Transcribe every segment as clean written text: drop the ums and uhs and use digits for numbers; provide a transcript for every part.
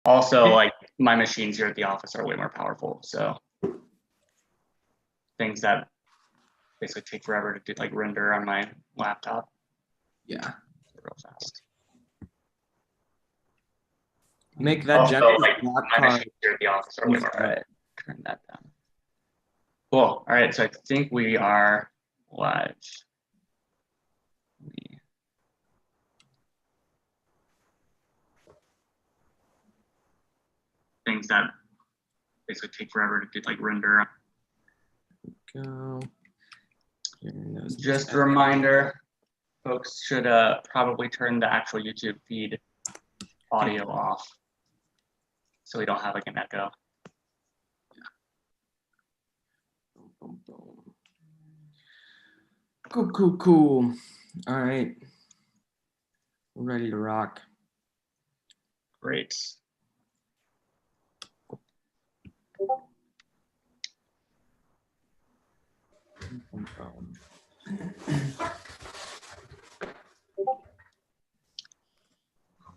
Also, like my machines here at the office are way more powerful, so things that basically take forever to do, like render on my laptop. Yeah. Real fast. Make that also, Genesis like block my card. machines here at the office are way more powerful. Turn that down. Cool. All right, so I think we are live. Things that basically take forever to do, like render. Go. Just a reminder, folks should probably turn the actual YouTube feed audio off so we don't have like an echo. Boom, boom. Cool. All right. We're ready to rock. Great.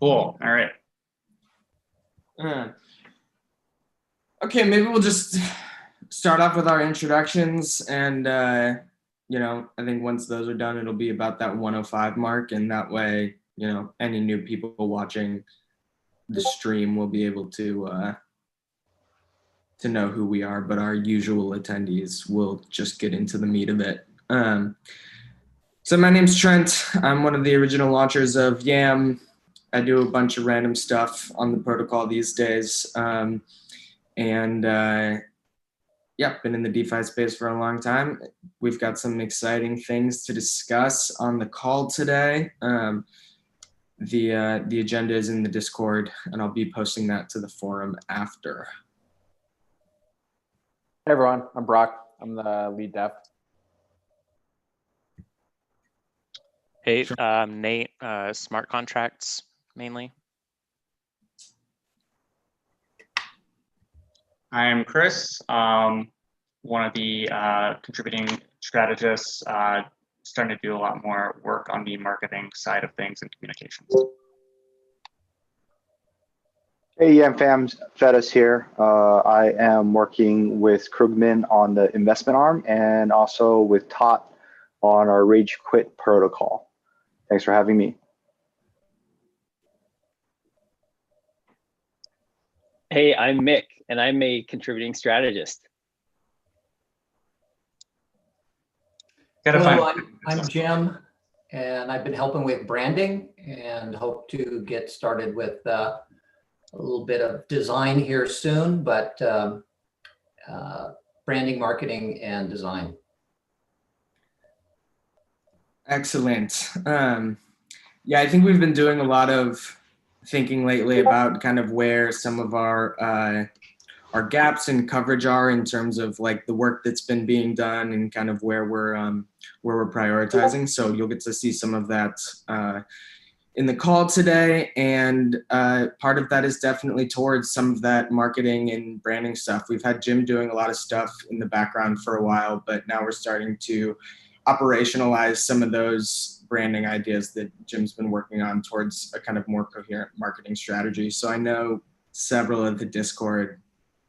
Cool. All right. Okay, maybe we'll just start off with our introductions, and you know, I think once those are done, it'll be about that 105 mark, and that way, you know, any new people watching the stream will be able to know who we are, but our usual attendees will just get into the meat of it. So my name's Trent. I'm one of the original launchers of YAM. I do a bunch of random stuff on the protocol these days. Yeah, been in the DeFi space for a long time. We've got some exciting things to discuss on the call today. The agenda is in the Discord, and I'll be posting that to the forum after. Hey everyone, I'm Brock. I'm the lead dev. Hey, I'm Nate, smart contracts mainly. I'm Chris, one of the contributing strategists, starting to do a lot more work on the marketing side of things and communications. Hey, YAM fam, Fedus here. I am working with Krugman on the investment arm and also with Tot on our Rage Quit protocol. Thanks for having me. Hey, I'm Mick, and I'm a contributing strategist. Hello, I'm Jim, and I've been helping with branding and hope to get started with a little bit of design here soon, but branding, marketing, and design. Excellent. Yeah, I think we've been doing a lot of thinking lately about kind of where some of our gaps in coverage are in terms of like the work that's been being done and kind of where we're prioritizing. So you'll get to see some of that in the call today, and part of that is definitely towards some of that marketing and branding stuff. We've had Jim doing a lot of stuff in the background for a while, but now we're starting to operationalize some of those branding ideas that Jim's been working on towards a kind of more coherent marketing strategy. So I know several of the Discord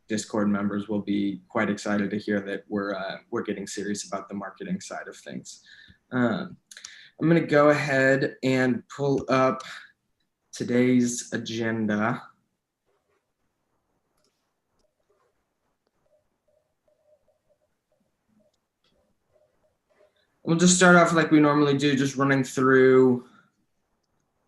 members will be quite excited to hear that we're getting serious about the marketing side of things. I'm going to go ahead and pull up today's agenda. We'll just start off like we normally do, just running through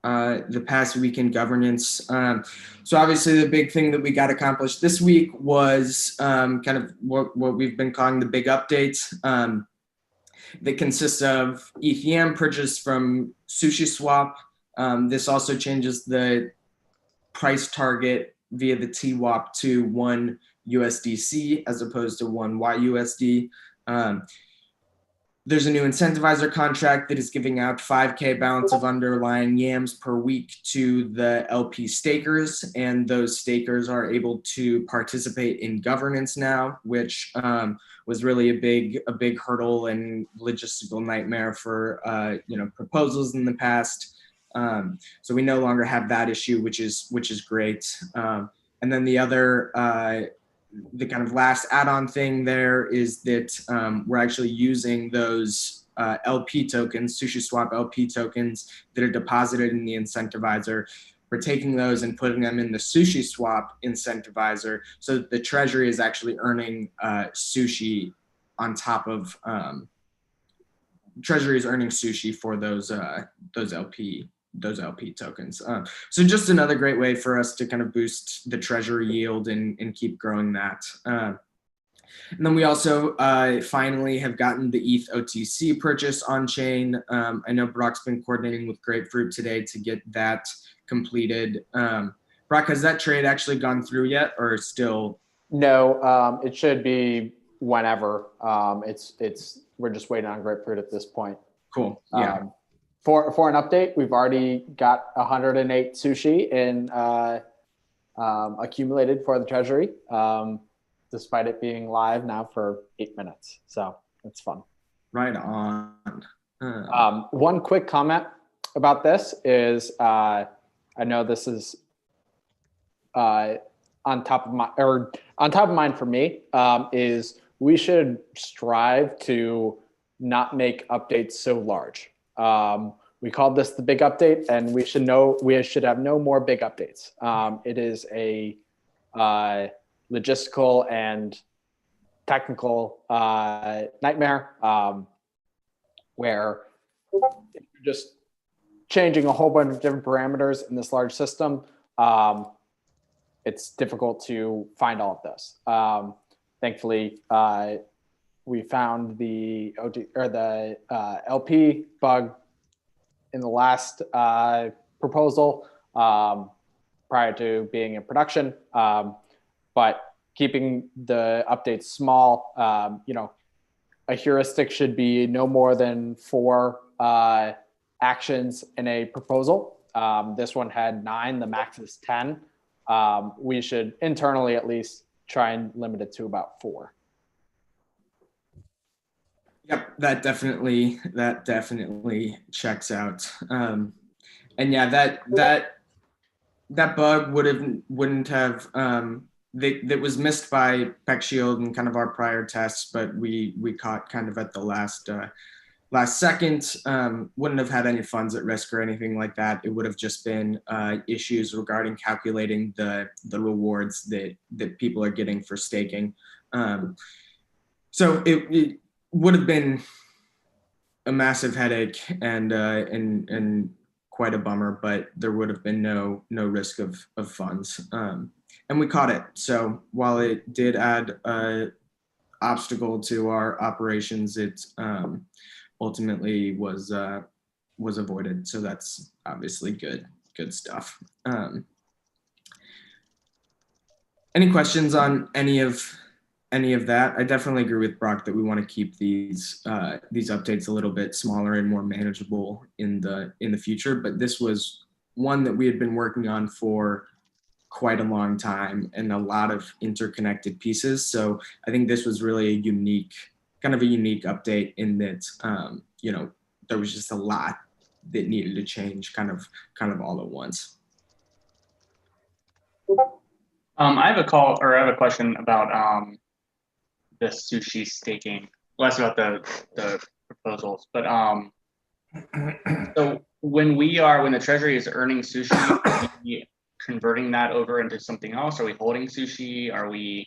the past week in governance. So obviously the big thing that we got accomplished this week was kind of what we've been calling the big updates that consists of ETH purchased from SushiSwap. This also changes the price target via the TWAP to 1 USDC as opposed to 1 YUSD. There's a new incentivizer contract that is giving out 5K balance of underlying YAMs per week to the LP stakers, and those stakers are able to participate in governance now, which was really a big hurdle and logistical nightmare for proposals in the past. So we no longer have that issue, which is great. And then the other, the kind of last add-on thing there is that we're actually using those LP tokens, SushiSwap LP tokens that are deposited in the incentivizer. We're taking those and putting them in the SushiSwap incentivizer so that the treasury is actually earning sushi on top of treasury is earning sushi for those LP tokens. So just another great way for us to kind of boost the treasury yield and keep growing that. And then we also finally have gotten the ETH OTC purchase on chain. I know Brock's been coordinating with Grapefruit today to get that completed. Brock, has that trade actually gone through yet, or still? No, it should be whenever. We're just waiting on Grapefruit at this point. Cool. Yeah. For an update, we've already got 108 sushi in accumulated for the treasury, despite it being live now for 8 minutes. So it's fun. Right on. One quick comment about this is I know this is on top of mind for me, is we should strive to not make updates so large. We called this the big update, and we should have no more big updates. It is a logistical and technical nightmare where if you're just changing a whole bunch of different parameters in this large system, it's difficult to find all of this. Thankfully, we found the LP bug in the last proposal prior to being in production, but keeping the updates small. A heuristic should be no more than 4 actions in a proposal. This one had 9, the max is 10. We should internally at least try and limit it to about 4. Yep, that definitely checks out. And yeah, that bug wouldn't have that was missed by PeckShield and kind of our prior tests, but we caught kind of at the last second. Wouldn't have had any funds at risk or anything like that. It would have just been issues regarding calculating the rewards that people are getting for staking. So it would have been a massive headache and quite a bummer, but there would have been no risk of funds. And we caught it. So while it did add an obstacle to our operations, it ultimately was avoided. So that's obviously good stuff. Any questions on any of that? I definitely agree with Brock that we want to keep these updates a little bit smaller and more manageable in the future. But this was one that we had been working on for quite a long time and a lot of interconnected pieces. So I think this was really a unique update in that there was just a lot that needed to change kind of all at once. I have a question about the sushi staking, less about the proposals, but so when the treasury is earning sushi, are we converting that over into something else? Are we holding sushi? Are we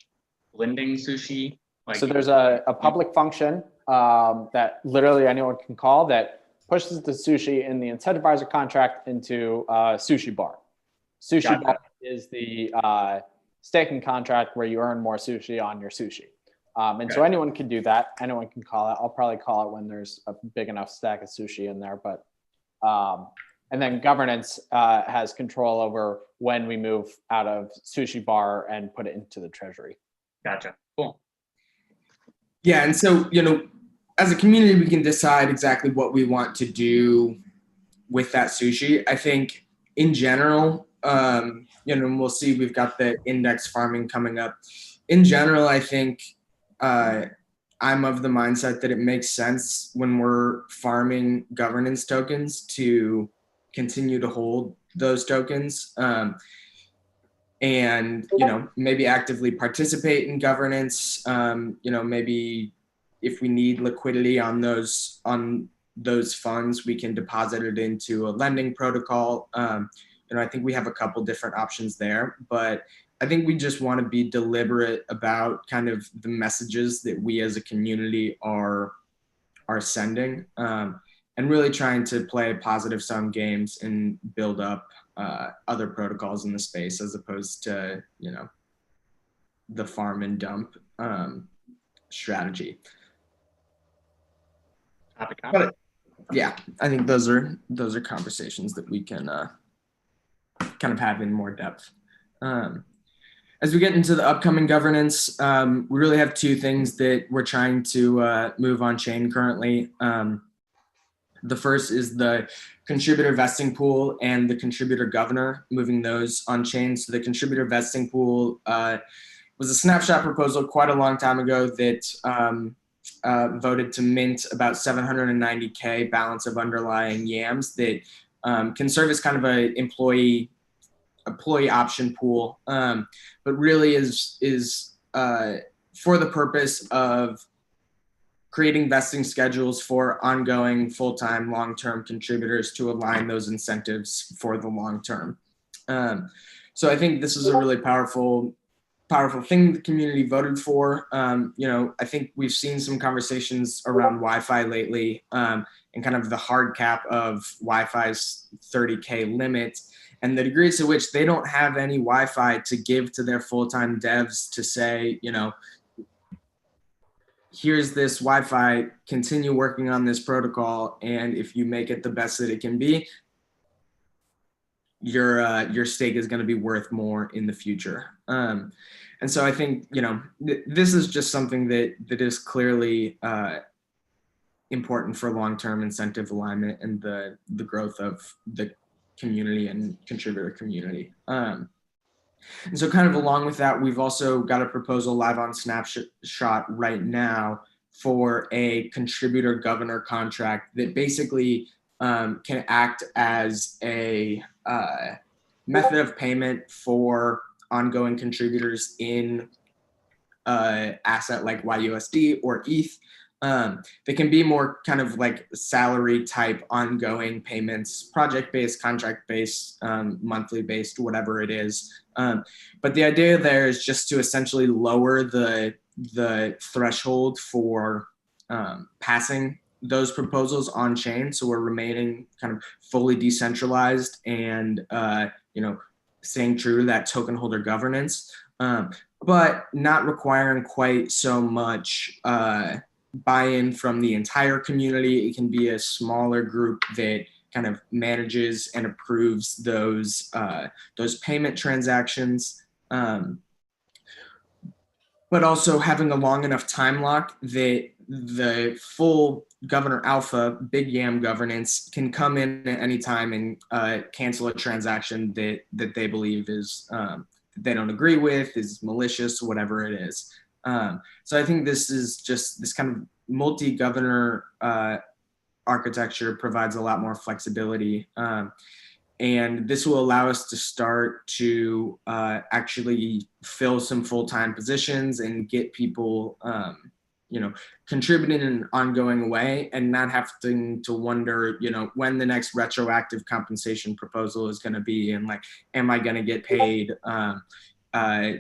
lending sushi? So there's a public function that literally anyone can call that pushes the sushi in the incentivizer contract into Sushi Bar. Sushi Bar is the staking contract where you earn more sushi on your sushi. So anyone can do that. Anyone can call it. I'll probably call it when there's a big enough stack of sushi in there. But and then governance has control over when we move out of Sushi Bar and put it into the treasury. Gotcha. Cool. Yeah, and so as a community, we can decide exactly what we want to do with that sushi. I think in general, and we'll see. We've got the index farming coming up. In general, I think I'm of the mindset that it makes sense when we're farming governance tokens to continue to hold those tokens. and, you know, maybe actively participate in governance. You know, maybe if we need liquidity on those funds, we can deposit it into a lending protocol. You know, I think we have a couple different options there, but I think we just want to be deliberate about kind of the messages that we as a community are sending, and really trying to play positive sum games and build up other protocols in the space, as opposed to, you know, the farm and dump strategy. But yeah, I think those are conversations that we can kind of have in more depth. As we get into the upcoming governance, we really have two things that we're trying to move on chain currently. The first is the contributor vesting pool and the contributor governor, moving those on chain. So the contributor vesting pool was a snapshot proposal quite a long time ago that voted to mint about 790K balance of underlying YAMs that can serve as kind of a employee option pool, but really is for the purpose of creating vesting schedules for ongoing full-time long-term contributors to align those incentives for the long term. So I think this is a really powerful thing the community voted for. You know, I think we've seen some conversations around Wi-Fi lately, and kind of the hard cap of Wi-Fi's 30K limit, and the degree to which they don't have any Wi-Fi to give to their full-time devs to say, you know, here's this Wi-Fi, continue working on this protocol, and if you make it the best that it can be, your stake is going to be worth more in the future. And so I think, you know, this is just something that is clearly important for long-term incentive alignment and the growth of the community and contributor community. And so kind of along with that, we've also got a proposal live on Snapshot right now for a contributor governor contract that basically can act as a method of payment for ongoing contributors in asset like YUSD or ETH. They can be more kind of like salary type ongoing payments, project-based, contract-based, monthly-based, whatever it is. But the idea there is just to essentially lower the threshold for passing those proposals on chain. So we're remaining kind of fully decentralized and, you know, staying true to that token holder governance, but not requiring quite so much buy-in from the entire community. It can be a smaller group that kind of manages and approves those payment transactions, but also having a long enough time lock that the full Governor Alpha Big YAM governance can come in at any time and cancel a transaction that they believe is they don't agree with, is malicious, whatever it is. So I think this is just this kind of multi-governor architecture provides a lot more flexibility. And this will allow us to start to actually fill some full-time positions and get people, you know, contributing in an ongoing way and not having to wonder, you know, when the next retroactive compensation proposal is going to be, and like, am I going to get paid?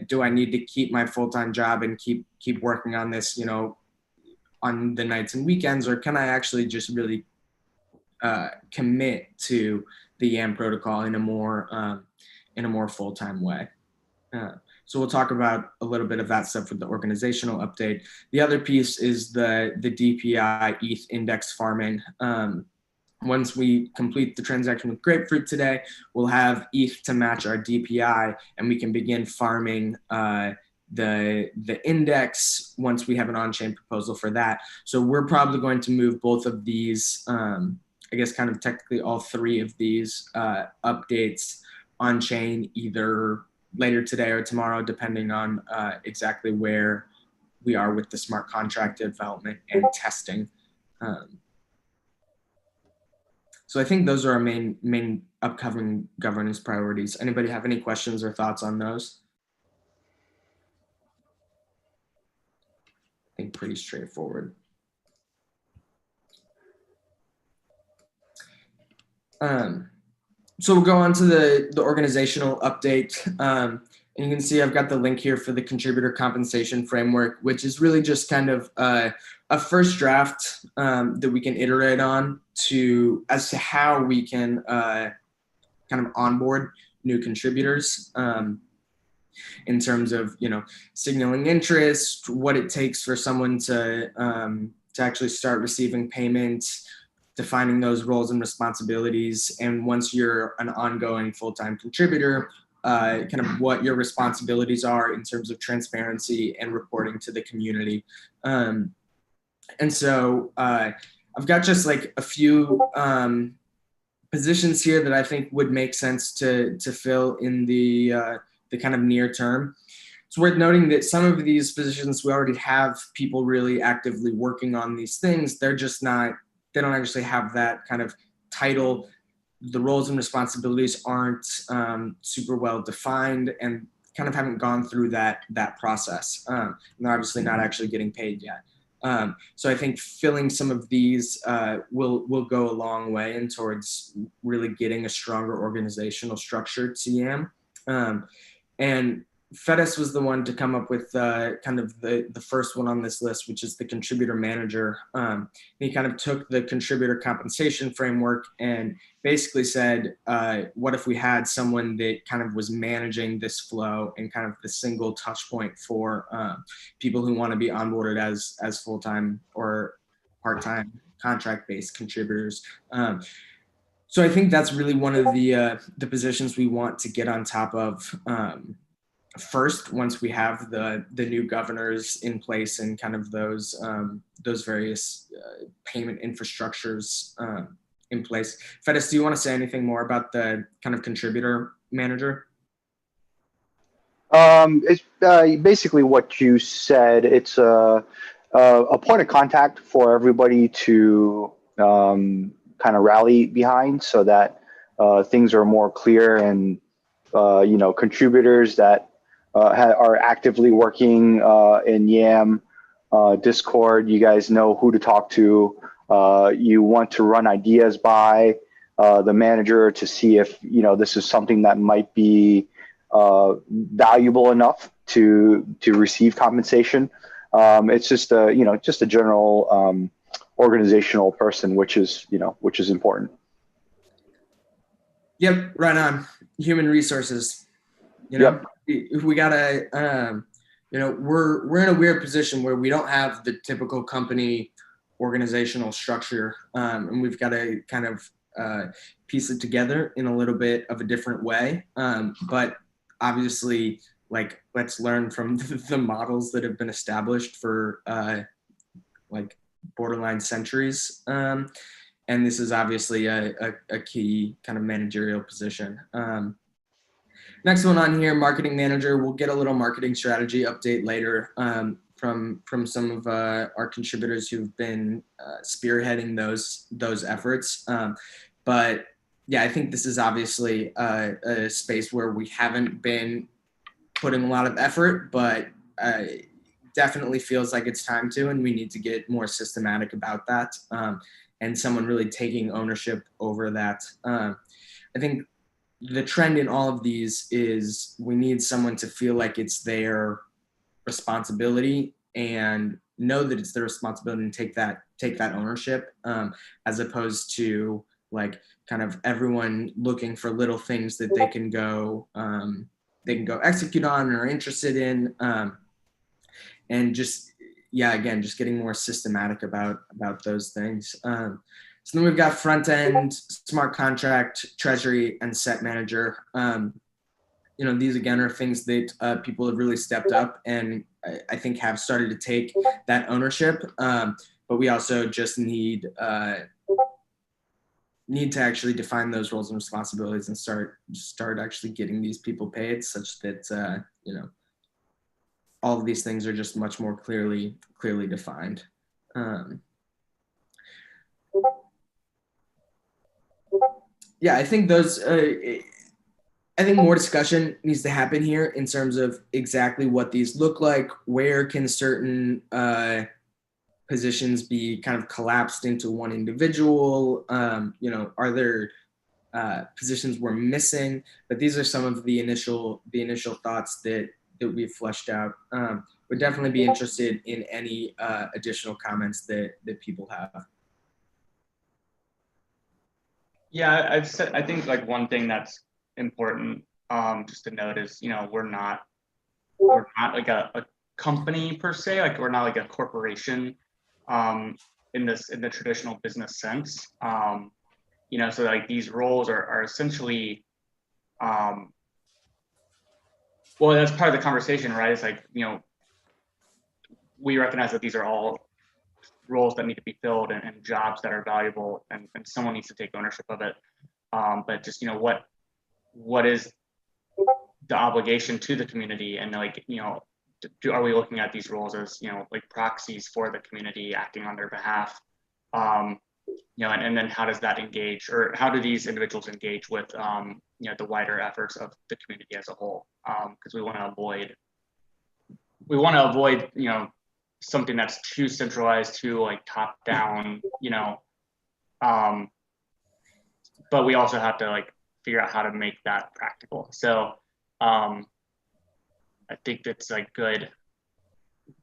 Do I need to keep my full-time job and keep working on this, you know, on the nights and weekends, or can I actually just really commit to the YAM protocol in a more full-time way? So we'll talk about a little bit of that stuff with the organizational update. The other piece is the DPI ETH index farming. Once we complete the transaction with Grapefruit today, we'll have ETH to match our DPI, and we can begin farming the index once we have an on-chain proposal for that. So we're probably going to move both of these, I guess kind of technically all three of these updates on-chain either later today or tomorrow, depending on exactly where we are with the smart contract development and testing. So I think those are our main upcoming governance priorities. Anybody have any questions or thoughts on those? I think pretty straightforward. So we'll go on to the organizational update. And you can see I've got the link here for the contributor compensation framework, which is really just kind of a first draft that we can iterate on as to how we can kind of onboard new contributors in terms of, signaling interest, what it takes for someone to actually start receiving payments, defining those roles and responsibilities. And once you're an ongoing full-time contributor, kind of what your responsibilities are in terms of transparency and reporting to the community. And so I've got just like a few positions here that I think would make sense to fill in the kind of near term. It's worth noting that some of these positions, we already have people really actively working on these things. They're just not, they don't actually have that kind of title. The roles and responsibilities aren't super well defined and kind of haven't gone through that process. And they're obviously not actually getting paid yet. So I think filling some of these will go a long way in towards really getting a stronger organizational structure to YAM. And FedEx was the one to come up with kind of the first one on this list, which is the contributor manager. He kind of took the contributor compensation framework and basically said, what if we had someone that kind of was managing this flow and kind of the single touch point for people who want to be onboarded as full-time or part-time contract-based contributors. So I think that's really one of the positions we want to get on top of first, once we have the new governors in place and kind of those various payment infrastructures in place. Fedis, do you want to say anything more about the kind of contributor manager? It's basically what you said. It's a point of contact for everybody to kind of rally behind, so that things are more clear, and contributors that are actively working in YAM Discord, you guys know who to talk to. You want to run ideas by the manager to see if this is something that might be valuable enough to receive compensation. It's just a general organizational person, which is important. Yep, right on. Human resources. Yep. We gotta, we're in a weird position where we don't have the typical company organizational structure, and we've got to kind of piece it together in a little bit of a different way. But obviously, like, let's learn from the models that have been established for like borderline centuries. And this is obviously a key kind of managerial position. Next one on here, marketing manager. We'll get a little marketing strategy update later from some of our contributors who've been spearheading those efforts. But yeah, I think this is obviously a space where we haven't been putting a lot of effort, but definitely feels like it's time to, and we need to get more systematic about that, and someone really taking ownership over that. I think the trend in all of these is we need someone to feel like it's their responsibility and know that it's their responsibility and take that ownership, as opposed to like kind of everyone looking for little things that they can go execute on or are interested in, and just just getting more systematic about those things. So then we've got front end, smart contract, treasury, and set manager. These again are things that people have really stepped up and I think have started to take that ownership. But we also just need to actually define those roles and responsibilities and start actually getting these people paid, such that all of these things are just much more clearly defined. Yeah, I think I think more discussion needs to happen here in terms of exactly what these look like. Where can certain positions be kind of collapsed into one individual? Are there positions we're missing? But these are some of the initial thoughts that we've fleshed out. Would definitely be interested in any additional comments that people have. Yeah, I think like one thing that's important just to note is, we're not like a company per se, like we're not like a corporation in the traditional business sense. So like these roles are essentially well, that's part of the conversation, right? It's like, we recognize that these are all roles that need to be filled and jobs that are valuable, and someone needs to take ownership of it. But just, what is the obligation to the community, and like, are we looking at these roles as, like proxies for the community acting on their behalf? And then how does that engage, or how do these individuals engage with, the wider efforts of the community as a whole? Because we want to avoid, something that's too centralized, too like top down, but we also have to like figure out how to make that practical. So I think that's like good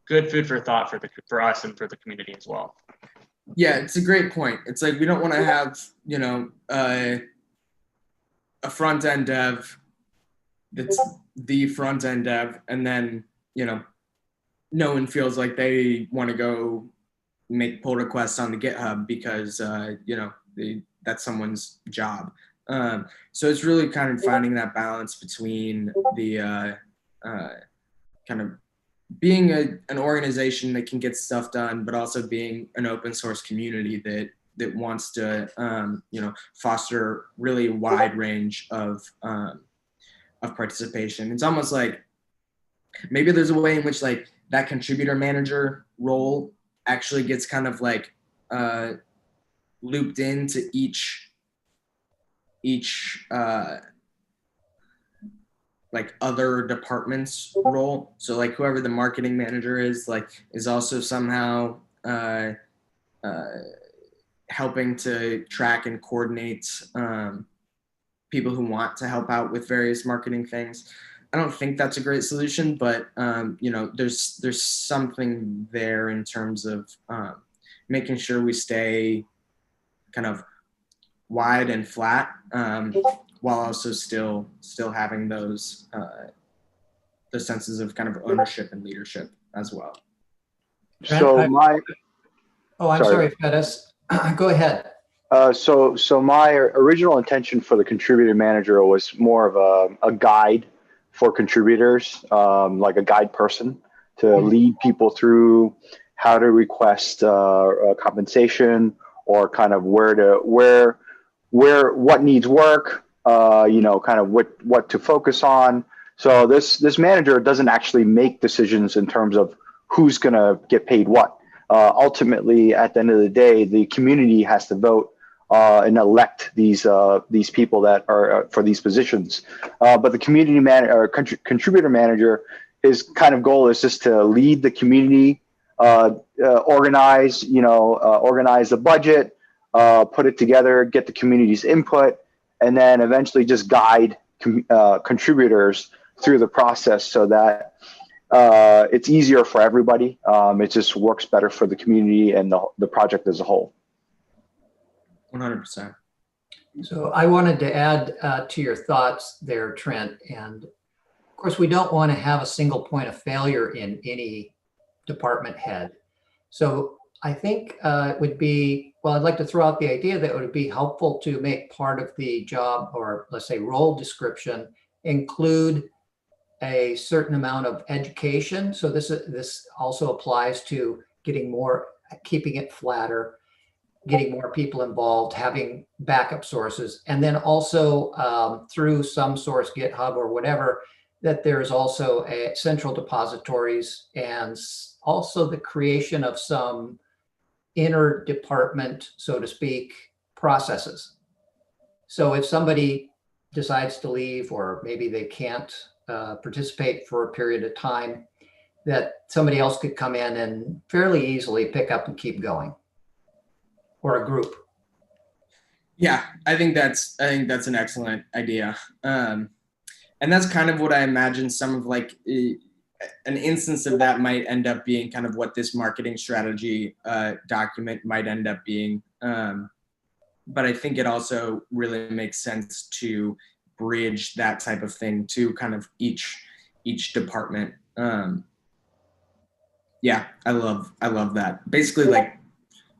food for thought for us and for the community as well. Yeah, it's a great point. It's like we don't want to have, a front end dev that's the front end dev, and then, no one feels like they want to go make pull requests on the GitHub because, that's someone's job. So it's really kind of finding that balance between the kind of being an organization that can get stuff done, but also being an open source community that wants to, foster really wide range of participation. It's almost like maybe there's a way in which like that contributor manager role actually gets kind of like looped into each like other departments role. So like whoever the marketing manager is also somehow helping to track and coordinate people who want to help out with various marketing things. I don't think that's a great solution, but there's something there in terms of making sure we stay kind of wide and flat, while also still having those senses of kind of ownership and leadership as well. So I'm sorry, Fettis. Go ahead. So my original intention for the contributor manager was more of a guide for contributors, like a guide person to lead people through how to request compensation, or kind of what needs work, kind of what to focus on. So this manager doesn't actually make decisions in terms of who's going to get paid what. Ultimately, at the end of the day, the community has to vote and elect these people that are for these positions. But the community contributor manager, his kind of goal is just to lead the community, organize the budget, put it together, get the community's input, and then eventually just guide contributors through the process so that it's easier for everybody. It just works better for the community and the project as a whole. 100%. So I wanted to add to your thoughts there, Trent. And of course, we don't want to have a single point of failure in any department head. So I think it would be, I'd like to throw out the idea that it would be helpful to make part of the job, or let's say role description, include a certain amount of education. So this also applies to keeping it flatter, getting more people involved, having backup sources, and then also through some source, GitHub or whatever, that there's also a central depositories, and also the creation of some inter-department, so to speak, processes. So if somebody decides to leave, or maybe they can't participate for a period of time, that somebody else could come in and fairly easily pick up and keep going, or a group. Yeah, I think that's an excellent idea. And that's kind of what I imagine some of like an instance of that might end up being kind of what this marketing strategy document might end up being. But I think it also really makes sense to bridge that type of thing to kind of each department. Yeah, I love that. Basically, like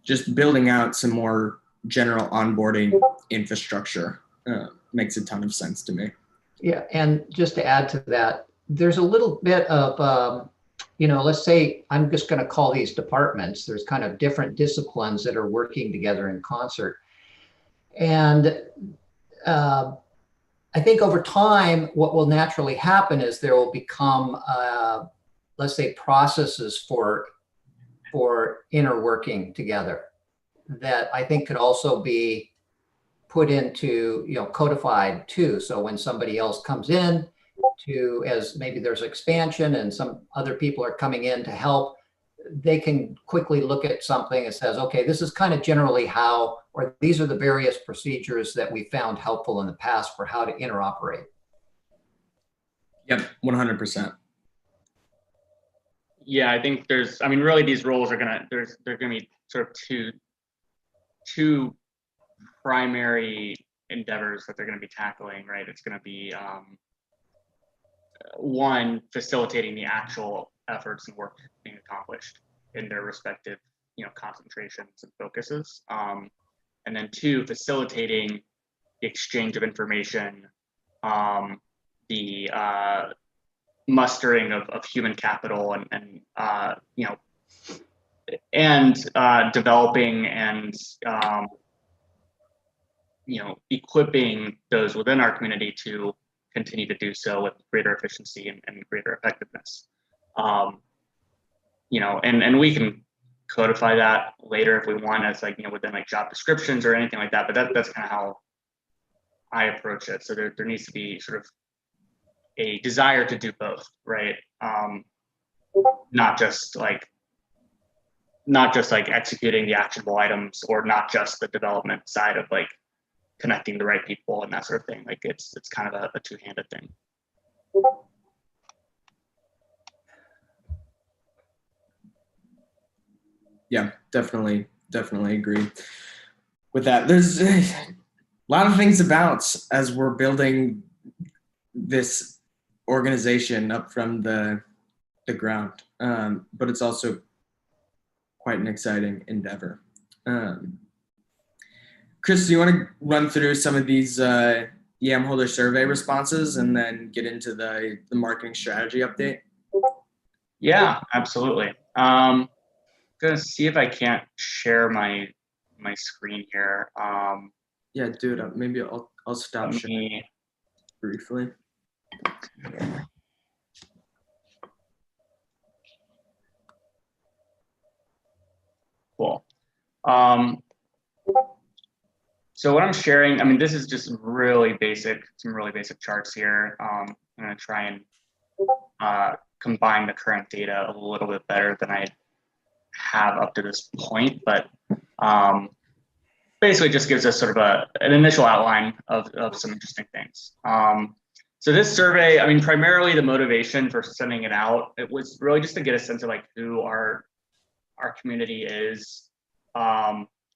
just building out some more general onboarding infrastructure makes a ton of sense to me. Yeah, and just to add to that, there's a little bit of, let's say I'm just going to call these departments. There's kind of different disciplines that are working together in concert. And I think over time, what will naturally happen is there will become, let's say, processes for inner working together that I think could also be put into, codified too. So when somebody else comes in as maybe there's expansion and some other people are coming in to help, they can quickly look at something and says, okay, this is kind of generally how, or these are the various procedures that we found helpful in the past for how to interoperate. Yep, 100%. Yeah, I think really these roles are they're gonna be sort of two primary endeavors that they're gonna be tackling, right? It's gonna be one, facilitating the actual efforts and work being accomplished in their respective, concentrations and focuses. And then two, facilitating the exchange of information, the mustering of human capital and developing and equipping those within our community to continue to do so with greater efficiency and greater effectiveness. And we can codify that later if we want as within job descriptions or anything like that, but that's kind of how I approach it. So there needs to be sort of a desire to do both, right? Not just executing the actionable items, or not just the development side of connecting the right people and that sort of thing. It's kind of a two-handed thing. Yeah, definitely agree with that. There's a lot of things to bounce as we're building this organization up from the ground, but it's also quite an exciting endeavor. Chris, do you want to run through some of these Yamholder survey responses and then get into the marketing strategy update? Yeah, absolutely. Gonna see if I can't share my screen here. Yeah, dude, maybe I'll stop sharing briefly. Cool. So what I'm sharing, this is just some really basic charts here. I'm gonna try and combine the current data a little bit better than I have up to this point, but basically just gives us sort of an initial outline of some interesting things. So this survey, primarily the motivation for sending it out, it was really just to get a sense of who our community is,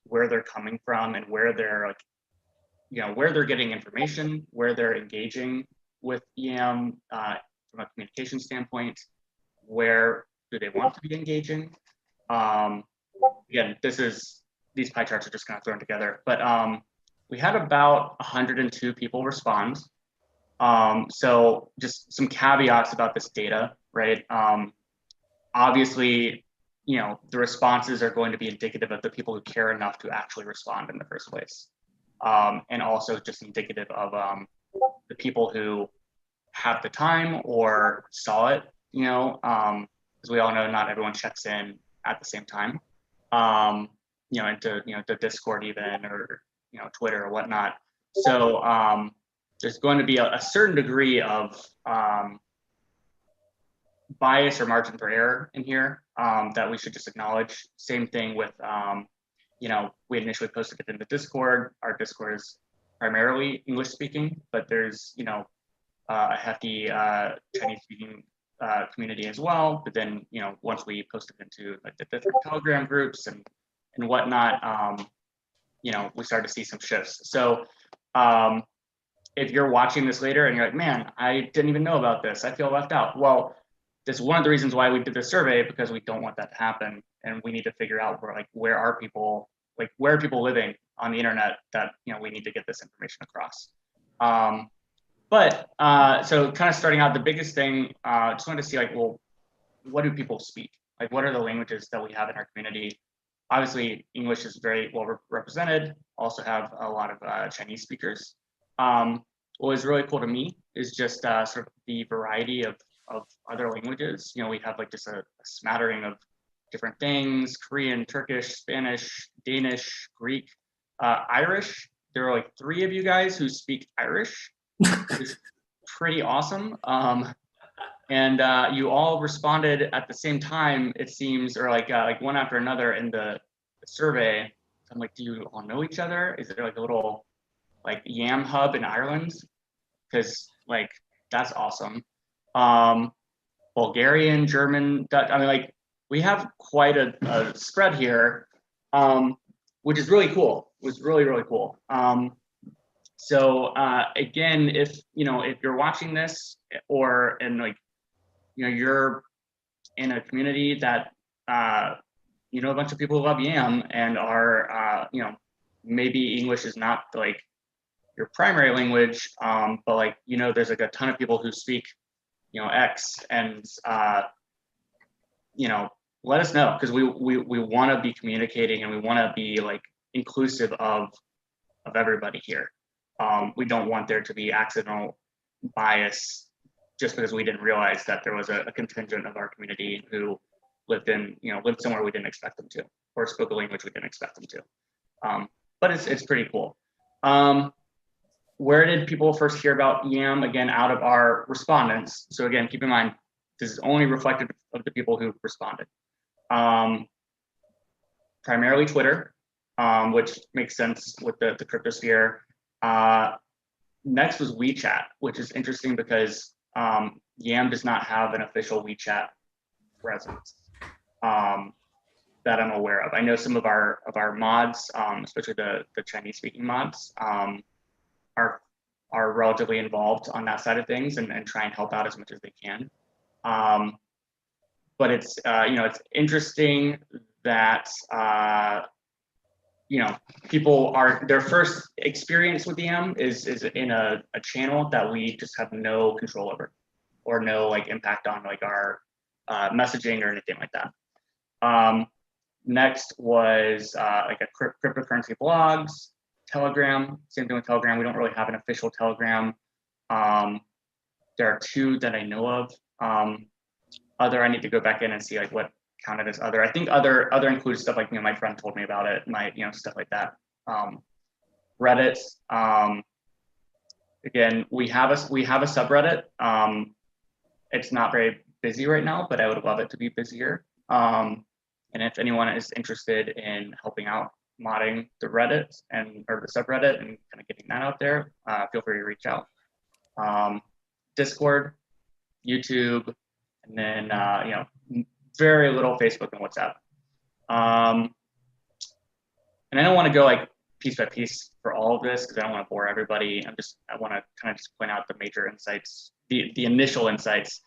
where they're coming from, and where they're where they're getting information, where they're engaging with EM from a communication standpoint, where do they want to be engaging. Again, these pie charts are just kind of thrown together, but we had about 102 people respond. So just some caveats about this data, right? Obviously, the responses are going to be indicative of the people who care enough to actually respond in the first place. And also just indicative of the people who have the time or saw it, because we all know not everyone checks in at the same time, into the Discord even, or Twitter or whatnot. So there's going to be a certain degree of bias or margin for error in here that we should just acknowledge. Same thing with, we initially posted it in the Discord. Our Discord is primarily English speaking, but there's, a hefty Chinese speaking community as well. But then, once we posted into like the different Telegram groups and whatnot, we started to see some shifts. So if you're watching this later and you're like, man, I didn't even know about this, I feel left out. Well, this is one of the reasons why we did this survey, because we don't want that to happen. And we need to figure out where are people living on the internet that, we need to get this information across. So kind of starting out, the biggest thing, just wanted to see what do people speak? Like, what are the languages that we have in our community? Obviously, English is very well represented. Also have a lot of Chinese speakers. What was really cool to me is just sort of the variety of other languages. We have just a smattering of different things: Korean, Turkish, Spanish, Danish, Greek, Irish. There are 3 of you guys who speak Irish, which is pretty awesome. And you all responded at the same time, it seems, or one after another in the survey. I'm like, do you all know each other? Is there a little Yam hub in Ireland? Because that's awesome. Bulgarian, German, Dutch. I mean, we have quite a spread here, which is really cool. It was really, really cool. So again, if you're watching this, or you're in a community that a bunch of people who love Yam and are maybe English is not your primary language, but there's a ton of people who speak X, and let us know, because we want to be communicating, and we want to be inclusive of everybody here. We don't want there to be accidental bias just because we didn't realize that there was a contingent of our community who lived somewhere we didn't expect them to, or spoke a language we didn't expect them to. But it's pretty cool. Where did people first hear about Yam? Again, out of our respondents. So again, keep in mind, this is only reflective of the people who responded. Primarily Twitter, which makes sense with the cryptosphere. Next was WeChat, which is interesting because Yam does not have an official WeChat presence that I'm aware of. I know some of our mods, especially the Chinese speaking mods, are relatively involved on that side of things and try and help out as much as they can. But it's it's interesting that people their first experience with Yam is in a channel that we just have no control over, or no impact on our messaging or anything like that. Next was a cryptocurrency blogs, Telegram. Same thing with Telegram. We don't really have an official Telegram. There are 2 that I know of. Other, I need to go back in and see what counted as other. I think other includes stuff my friend told me about it, stuff like that. Reddit. Again, we have a subreddit. It's not very busy right now, but I would love it to be busier. And if anyone is interested in helping out modding the Reddit or the subreddit and kind of getting that out there, feel free to reach out. Discord, YouTube, and then very little Facebook and WhatsApp. And I don't want to go piece by piece for all of this because I don't want to bore everybody. I want to kind of just point out the major insights, the initial insights.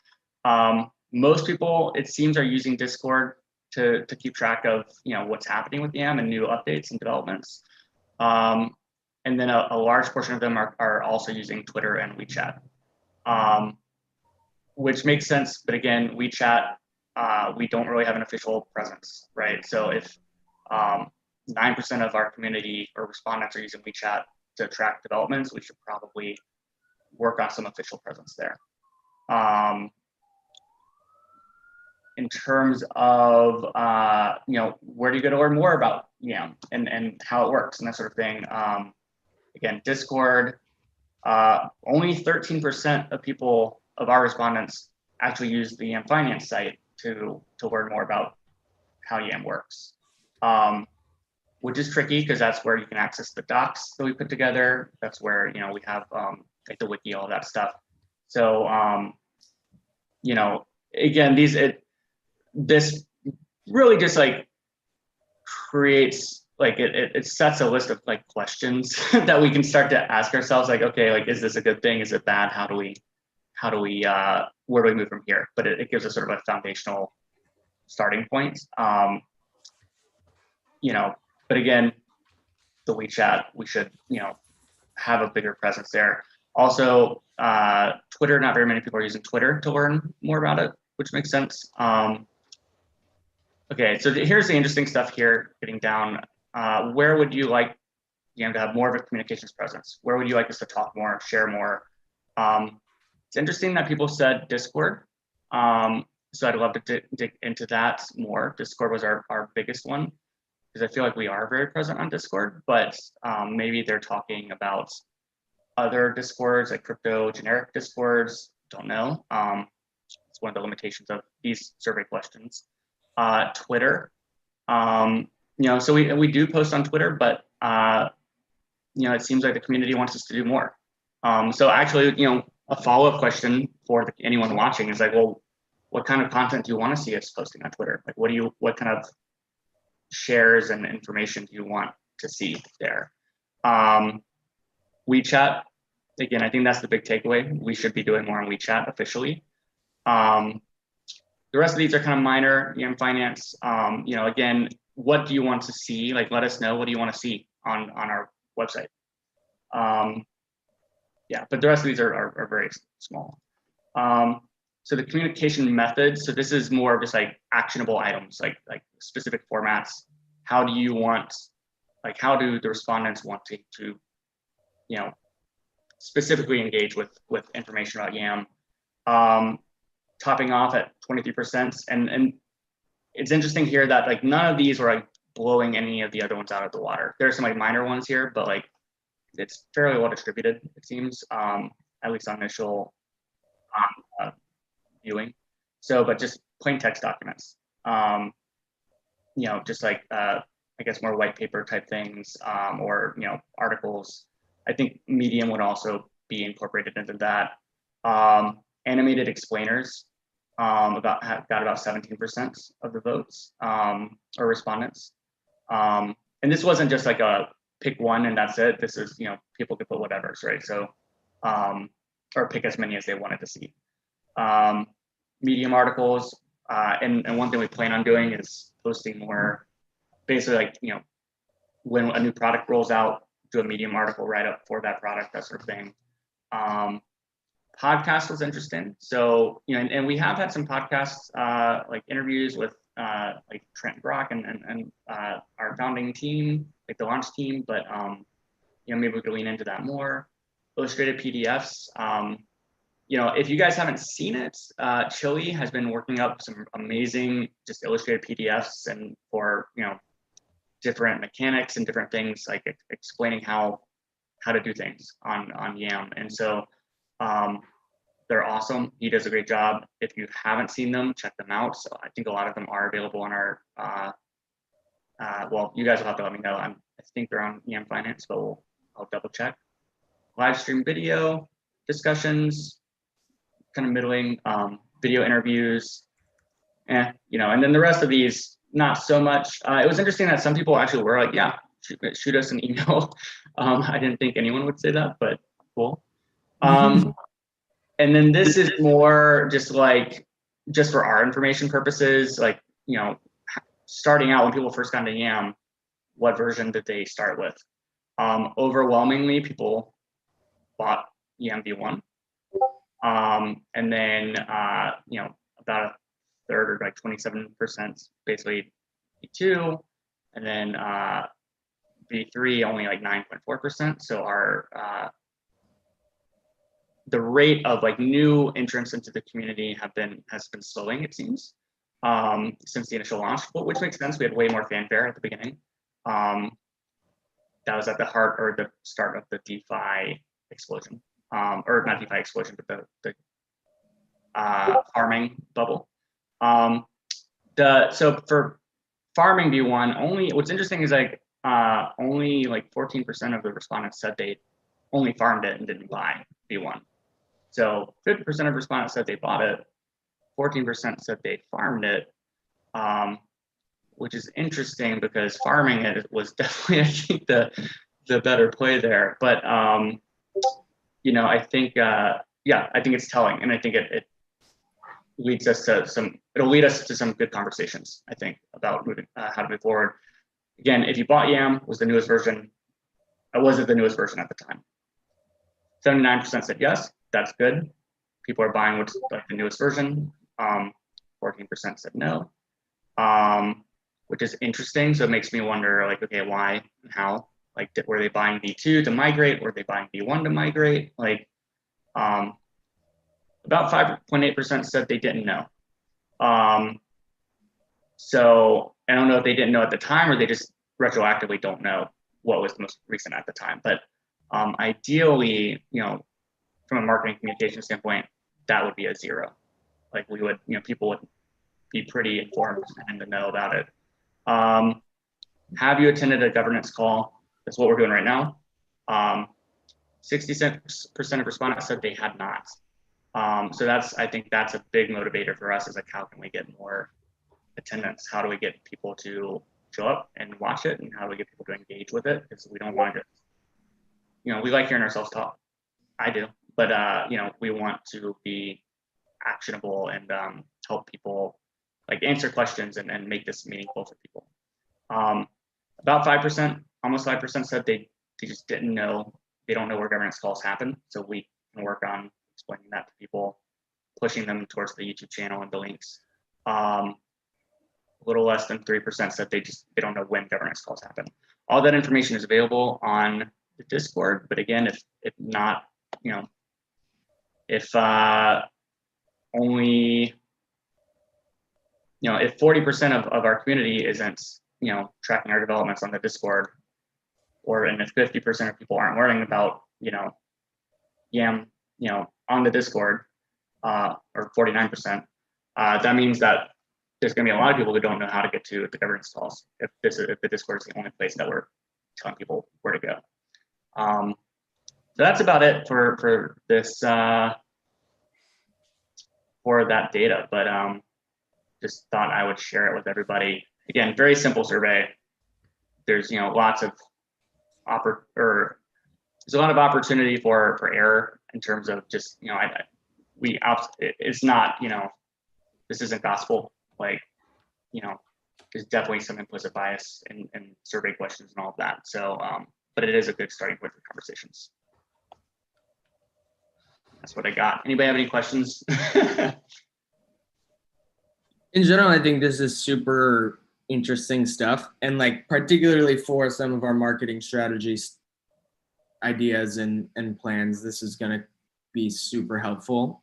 Most people, it seems, are using Discord to keep track of what's happening with Yam and new updates and developments. And then a large portion of them are also using Twitter and WeChat, which makes sense. But again, WeChat, we don't really have an official presence, right? So if 9% of our community or respondents are using WeChat to track developments, we should probably work on some official presence there. In terms of where do you go to learn more about Yam and how it works and that sort of thing. again, Discord, only 13% of people, of our respondents, actually use the Yam Finance site to learn more about how Yam works, which is tricky because that's where you can access the docs that we put together. That's where, you know, we have like the wiki, all that stuff. So, you know, again, this really just like creates, like it sets a list of like questions that we can start to ask ourselves, like, okay, like, is this a good thing? Is it bad? How do we where do we move from here? But it gives us sort of a foundational starting point. You know, but again, the WeChat, we should, you know, have a bigger presence there. Also, Twitter, not very many people are using Twitter to learn more about it, which makes sense. Okay, so here's the interesting stuff here, getting down. Where would you like Yam to have more of a communications presence? Where would you like us to talk more, share more? It's interesting that people said Discord. So I'd love to dig into that more. Discord was our biggest one, because I feel like we are very present on Discord, but maybe they're talking about other Discords, like crypto generic Discords, don't know. It's one of the limitations of these survey questions. Twitter, you know, so we do post on Twitter, but you know, it seems like the community wants us to do more. So actually, you know, a follow-up question for anyone watching is like, well, what kind of content do you want to see us posting on Twitter? Like, what kind of shares and information do you want to see there? WeChat, again, I think that's the big takeaway. We should be doing more on WeChat officially. The rest of these are kind of minor. Yam Finance, you know, again, what do you want to see? Like, let us know, what do you want to see on our website? Yeah, but the rest of these are very small. So the communication methods, so this is more of just like actionable items, like specific formats. How do you want, like, how do the respondents want to you know, specifically engage with information about Yam? Topping off at 23%. And it's interesting here that like none of these were like blowing any of the other ones out of the water. There are some like minor ones here, but like it's fairly well distributed, it seems, at least on initial viewing. So, but just plain text documents, you know, just like, I guess more white paper type things, or, you know, articles. I think Medium would also be incorporated into that. Animated explainers got about 17% of the votes, or respondents. And this wasn't just like a pick one and that's it. This is, you know, people could put whatever, right? So, or pick as many as they wanted to see. Medium articles, and one thing we plan on doing is posting more, basically like, you know, when a new product rolls out, do a Medium article right up for that product, that sort of thing. Podcast was interesting. So, you know, and we have had some podcasts, like interviews with like Trent Brock and our founding team, like the launch team, but you know, maybe we could lean into that more. Illustrated PDFs. You know, if you guys haven't seen it, Chili has been working up some amazing just illustrated PDFs and for, you know, different mechanics and different things, like explaining how to do things on Yam. And so they're awesome. He does a great job. If you haven't seen them, check them out. So I think a lot of them are available on our, well, you guys will have to let me know. I think they're on Yam Finance, but I'll double check. Live stream video discussions, kind of middling, video interviews, you know, and then the rest of these, not so much. It was interesting that some people actually were like, yeah, shoot us an email. I didn't think anyone would say that, but cool. And then this is more just for our information purposes, like, you know, starting out when people first got into Yam, what version did they start with? Overwhelmingly, people bought Yam v1. And then, you know, about a third, or like 27%, basically v2, and then v3 only like 9.4%. So our the rate of like new entrants into the community has been slowing, it seems, since the initial launch, which makes sense. We had way more fanfare at the beginning. that was at the heart or the start of the DeFi explosion, or not DeFi explosion, but the farming bubble. So for farming V1, what's interesting is like only like 14% of the respondents said they only farmed it and didn't buy V1. So 50% of respondents said they bought it, 14% said they farmed it, which is interesting because farming it was definitely, I think, the better play there. But you know, I think yeah, I think it's telling, and I think it leads us to it'll lead us to some good conversations, I think, about moving how to move forward. Again, if you bought YAM, was the newest version, was it the newest version at the time? 79% said yes, that's good. People are buying what's like the newest version. 14% said no, which is interesting. So it makes me wonder, like, okay, why and how? Like, were they buying V2 to migrate? Were they buying V1 to migrate? Like, about 5.8% said they didn't know. So I don't know if they didn't know at the time or they just retroactively don't know what was the most recent at the time. But ideally, you know, from a marketing communication standpoint, that would be a 0. Like we would, you know, people would be pretty informed and to know about it. Have you attended a governance call? That's what we're doing right now. 66% of respondents said they had not. So I think that's a big motivator for us, is like, how can we get more attendance? How do we get people to show up and watch it? And how do we get people to engage with it? Because we don't want to, you know, we like hearing ourselves talk. I do, but you know, we want to be actionable and help people like answer questions and make this meaningful for people. About 5%, almost 5% said they just didn't know. They don't know where governance calls happen. So we can work on explaining that to people, pushing them towards the YouTube channel and the links. A little less than 3% said they don't know when governance calls happen. All that information is available on the Discord, but again, if not, you know, if only, you know, if 40% of our community isn't, you know, tracking our developments on the Discord, and if 50% of people aren't learning about, you know, YAM, you know, on the Discord, or 49%, that means that there's going to be a lot of people who don't know how to get to the governance calls if the Discord is the only place that we're telling people where to go. So that's about it for this for that data, but just thought I would share it with everybody. Again, very simple survey. There's, you know, lots of there's a lot of opportunity for error in terms of just, you know, it's not, you know, this isn't gospel. Like, you know, there's definitely some implicit bias in survey questions and all of that. So, but it is a good starting point for conversations. That's what I got. Anybody have any questions? In general, I think this is super interesting stuff, and like particularly for some of our marketing strategies, ideas and plans, this is going to be super helpful.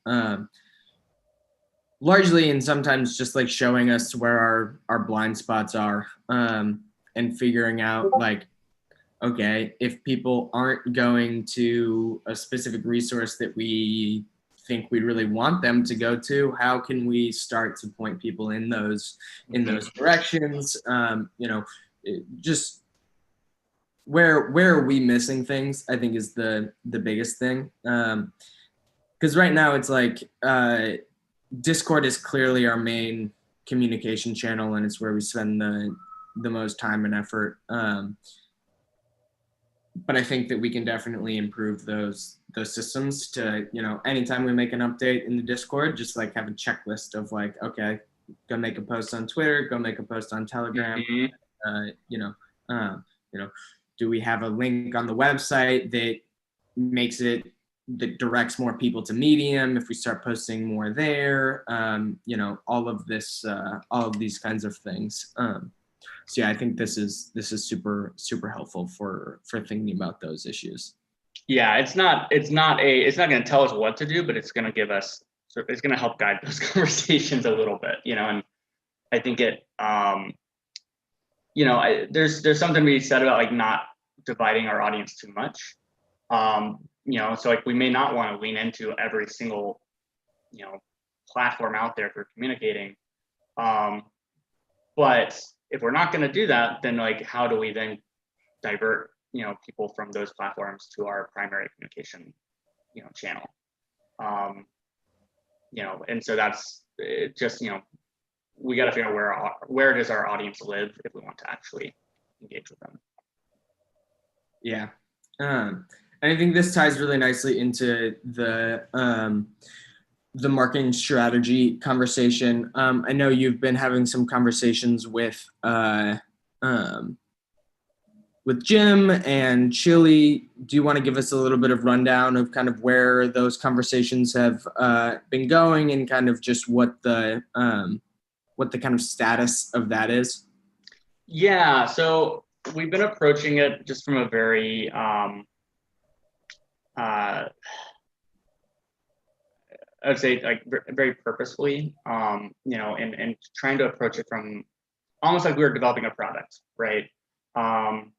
Largely, and sometimes just like showing us where our blind spots are, and figuring out like, okay, if people aren't going to a specific resource that we think we really want them to go to, how can we start to point people in those directions? You know, just where are we missing things, I think, is the biggest thing. Because right now it's like Discord is clearly our main communication channel, and it's where we spend the most time and effort. But I think that we can definitely improve those systems to, you know, anytime we make an update in the Discord, just like have a checklist of like, okay, go make a post on Twitter, go make a post on Telegram. You know, do we have a link on the website that directs more people to Medium if we start posting more there? You know, all of these kinds of things. So yeah, I think this is super helpful for thinking about those issues. Yeah, it's not going to tell us what to do, but it's going to help guide those conversations a little bit, you know. And I think it, you know, there's something to be said about like not dividing our audience too much. So like we may not want to lean into every single, platform out there for communicating. But if we're not going to do that, then like, how do we then divert, people from those platforms to our primary communication, channel? And so that's it. Just, we got to figure out where does our audience live if we want to actually engage with them. Yeah. And I think this ties really nicely into the marketing strategy conversation. I know you've been having some conversations with Jim and Chili. Do you want to give us a little bit of rundown of kind of where those conversations have been going and kind of just what the kind of status of that is? Yeah, so we've been approaching it just from a very I would say like very purposefully, and trying to approach it from almost like we were developing a product, right? And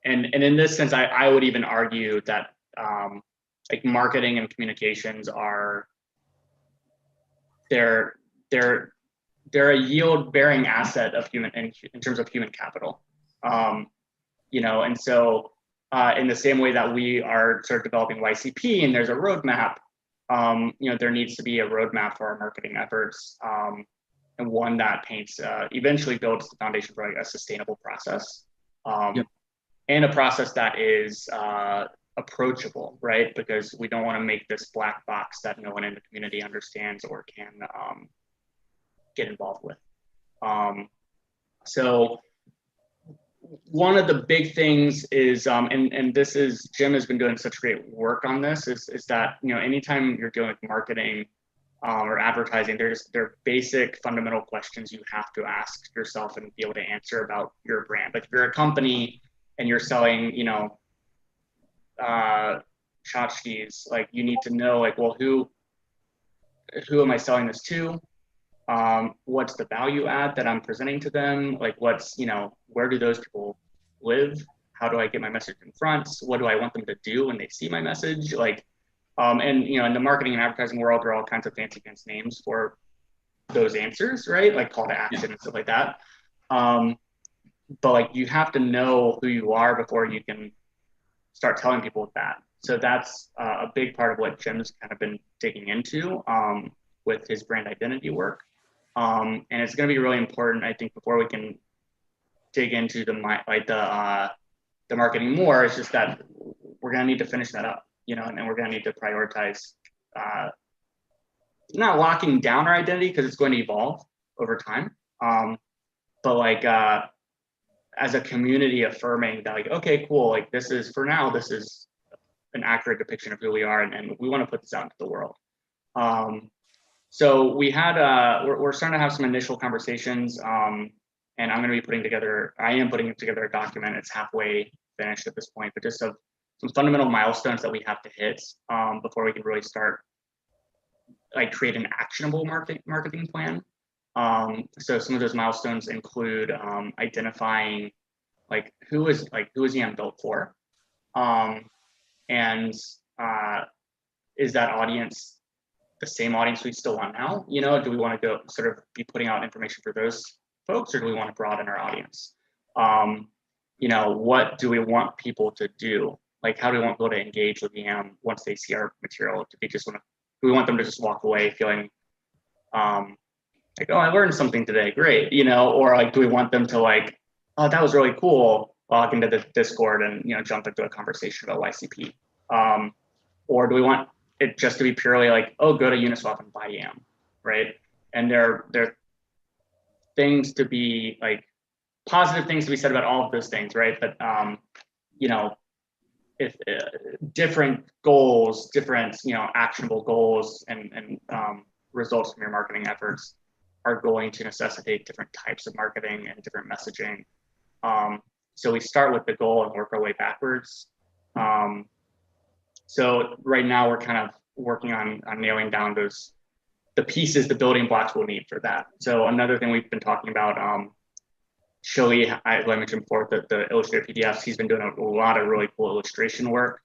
in this sense, I would even argue that like marketing and communications are they're a yield-bearing asset of human in terms of human capital, and so in the same way that we are sort of developing YCP and there's a roadmap. There needs to be a roadmap for our marketing efforts, and one that paints, eventually builds the foundation for like a sustainable process, and a process that is approachable, right? Because we don't want to make this black box that no one in the community understands or can get involved with. So one of the big things is, and this is, Jim has been doing such great work on this, is that, anytime you're dealing with marketing or advertising, there are basic fundamental questions you have to ask yourself and be able to answer about your brand. Like if you're a company and you're selling, tchotchkes, like you need to know like, well, who am I selling this to? What's the value add that I'm presenting to them? Like what's, where do those people live? How do I get my message in front? What do I want them to do when they see my message? Like, and in the marketing and advertising world, there are all kinds of fancy names for those answers, right? Like call to action and stuff like that. But like you have to know who you are before you can start telling people that. So that's a big part of what Jim's kind of been digging into with his brand identity work. And it's going to be really important, I think, before we can dig into the marketing more. It's just that we're going to need to finish that up, and we're going to need to prioritize not locking down our identity because it's going to evolve over time, but like as a community affirming that, like, okay, cool, like this is for now, this is an accurate depiction of who we are, and we want to put this out into the world. So we had, we're starting to have some initial conversations, and I am putting together a document. It's halfway finished at this point, but just some fundamental milestones that we have to hit before we can really start like create an actionable marketing plan. So some of those milestones include identifying like who is YAM built for, and is that audience the same audience we still want now? Do we want to go sort of be putting out information for those folks, or do we want to broaden our audience? What do we want people to do? Like, how do we want people to engage with YAM once they see our material? Do we want them to just walk away feeling like, oh, I learned something today, great, or like, do we want them to like, oh, that was really cool, log into the Discord and jump into a conversation about YCP, or do we want it just to be purely like, oh, go to Uniswap and buy YAM, right? And there are things to be like positive things to be said about all of those things, right? But if different goals, different actionable goals and results from your marketing efforts are going to necessitate different types of marketing and different messaging. So we start with the goal and work our way backwards. So right now we're kind of working on nailing down the pieces, the building blocks we'll need for that. So another thing we've been talking about Chili, as I mentioned before, the Illustrator PDFs, he's been doing a lot of really cool illustration work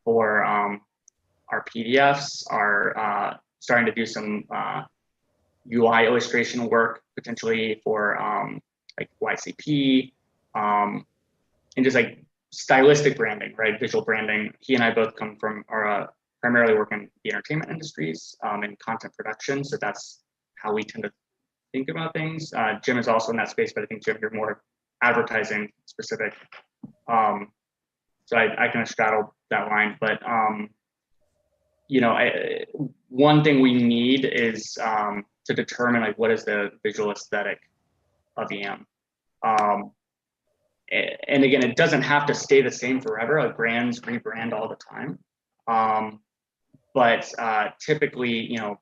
for our PDFs, are starting to do some UI illustration work potentially for like YCP, and just like stylistic branding, right? Visual branding. He and I both come from, or primarily work in the entertainment industries and content production. So that's how we tend to think about things. Jim is also in that space, but I think Jim, you're more advertising specific. So I kind of straddle that line, but you know, one thing we need is to determine like what is the visual aesthetic of YAM. And again, it doesn't have to stay the same forever. Like brands rebrand all the time. But typically, you know,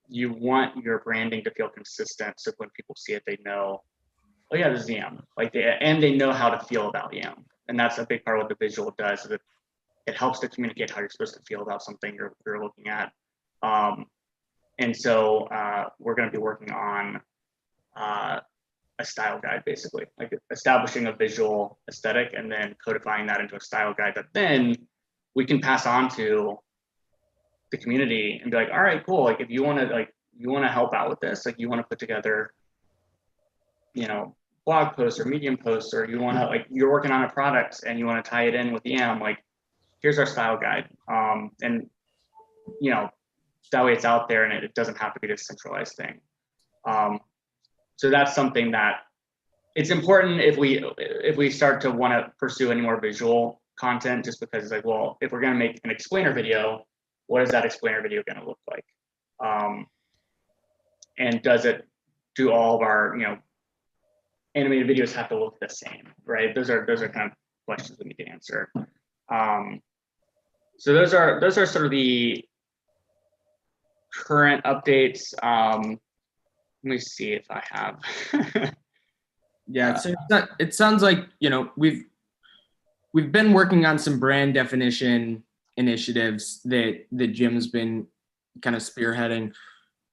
you want your branding to feel consistent. So when people see it, they know, oh yeah, this is YAM. Like and they know how to feel about YAM. And that's a big part of what the visual does. Is it helps to communicate how you're supposed to feel about something you're looking at. And so we're going to be working on a style guide, basically, like establishing a visual aesthetic and then codifying that into a style guide that then we can pass on to the community and be like, all right, cool. Like if you want to help out with this, like you want to put together, you know, blog posts or Medium posts, or you want to like, you're working on a product and you want to tie it in with YAM, like here's our style guide. And you know, that way it's out there and it doesn't have to be this centralized thing. So that's something that it's important if we start to want to pursue any more visual content, just because it's like, well, if we're going to make an explainer video, what is that explainer video going to look like? And does it do all of our, you know, animated videos have to look the same, right? Those are kind of questions we need to answer. So those are sort of the current updates. Let me see if I have. Yeah, so it sounds like, you know, we've been working on some brand definition initiatives that Jim's been kind of spearheading.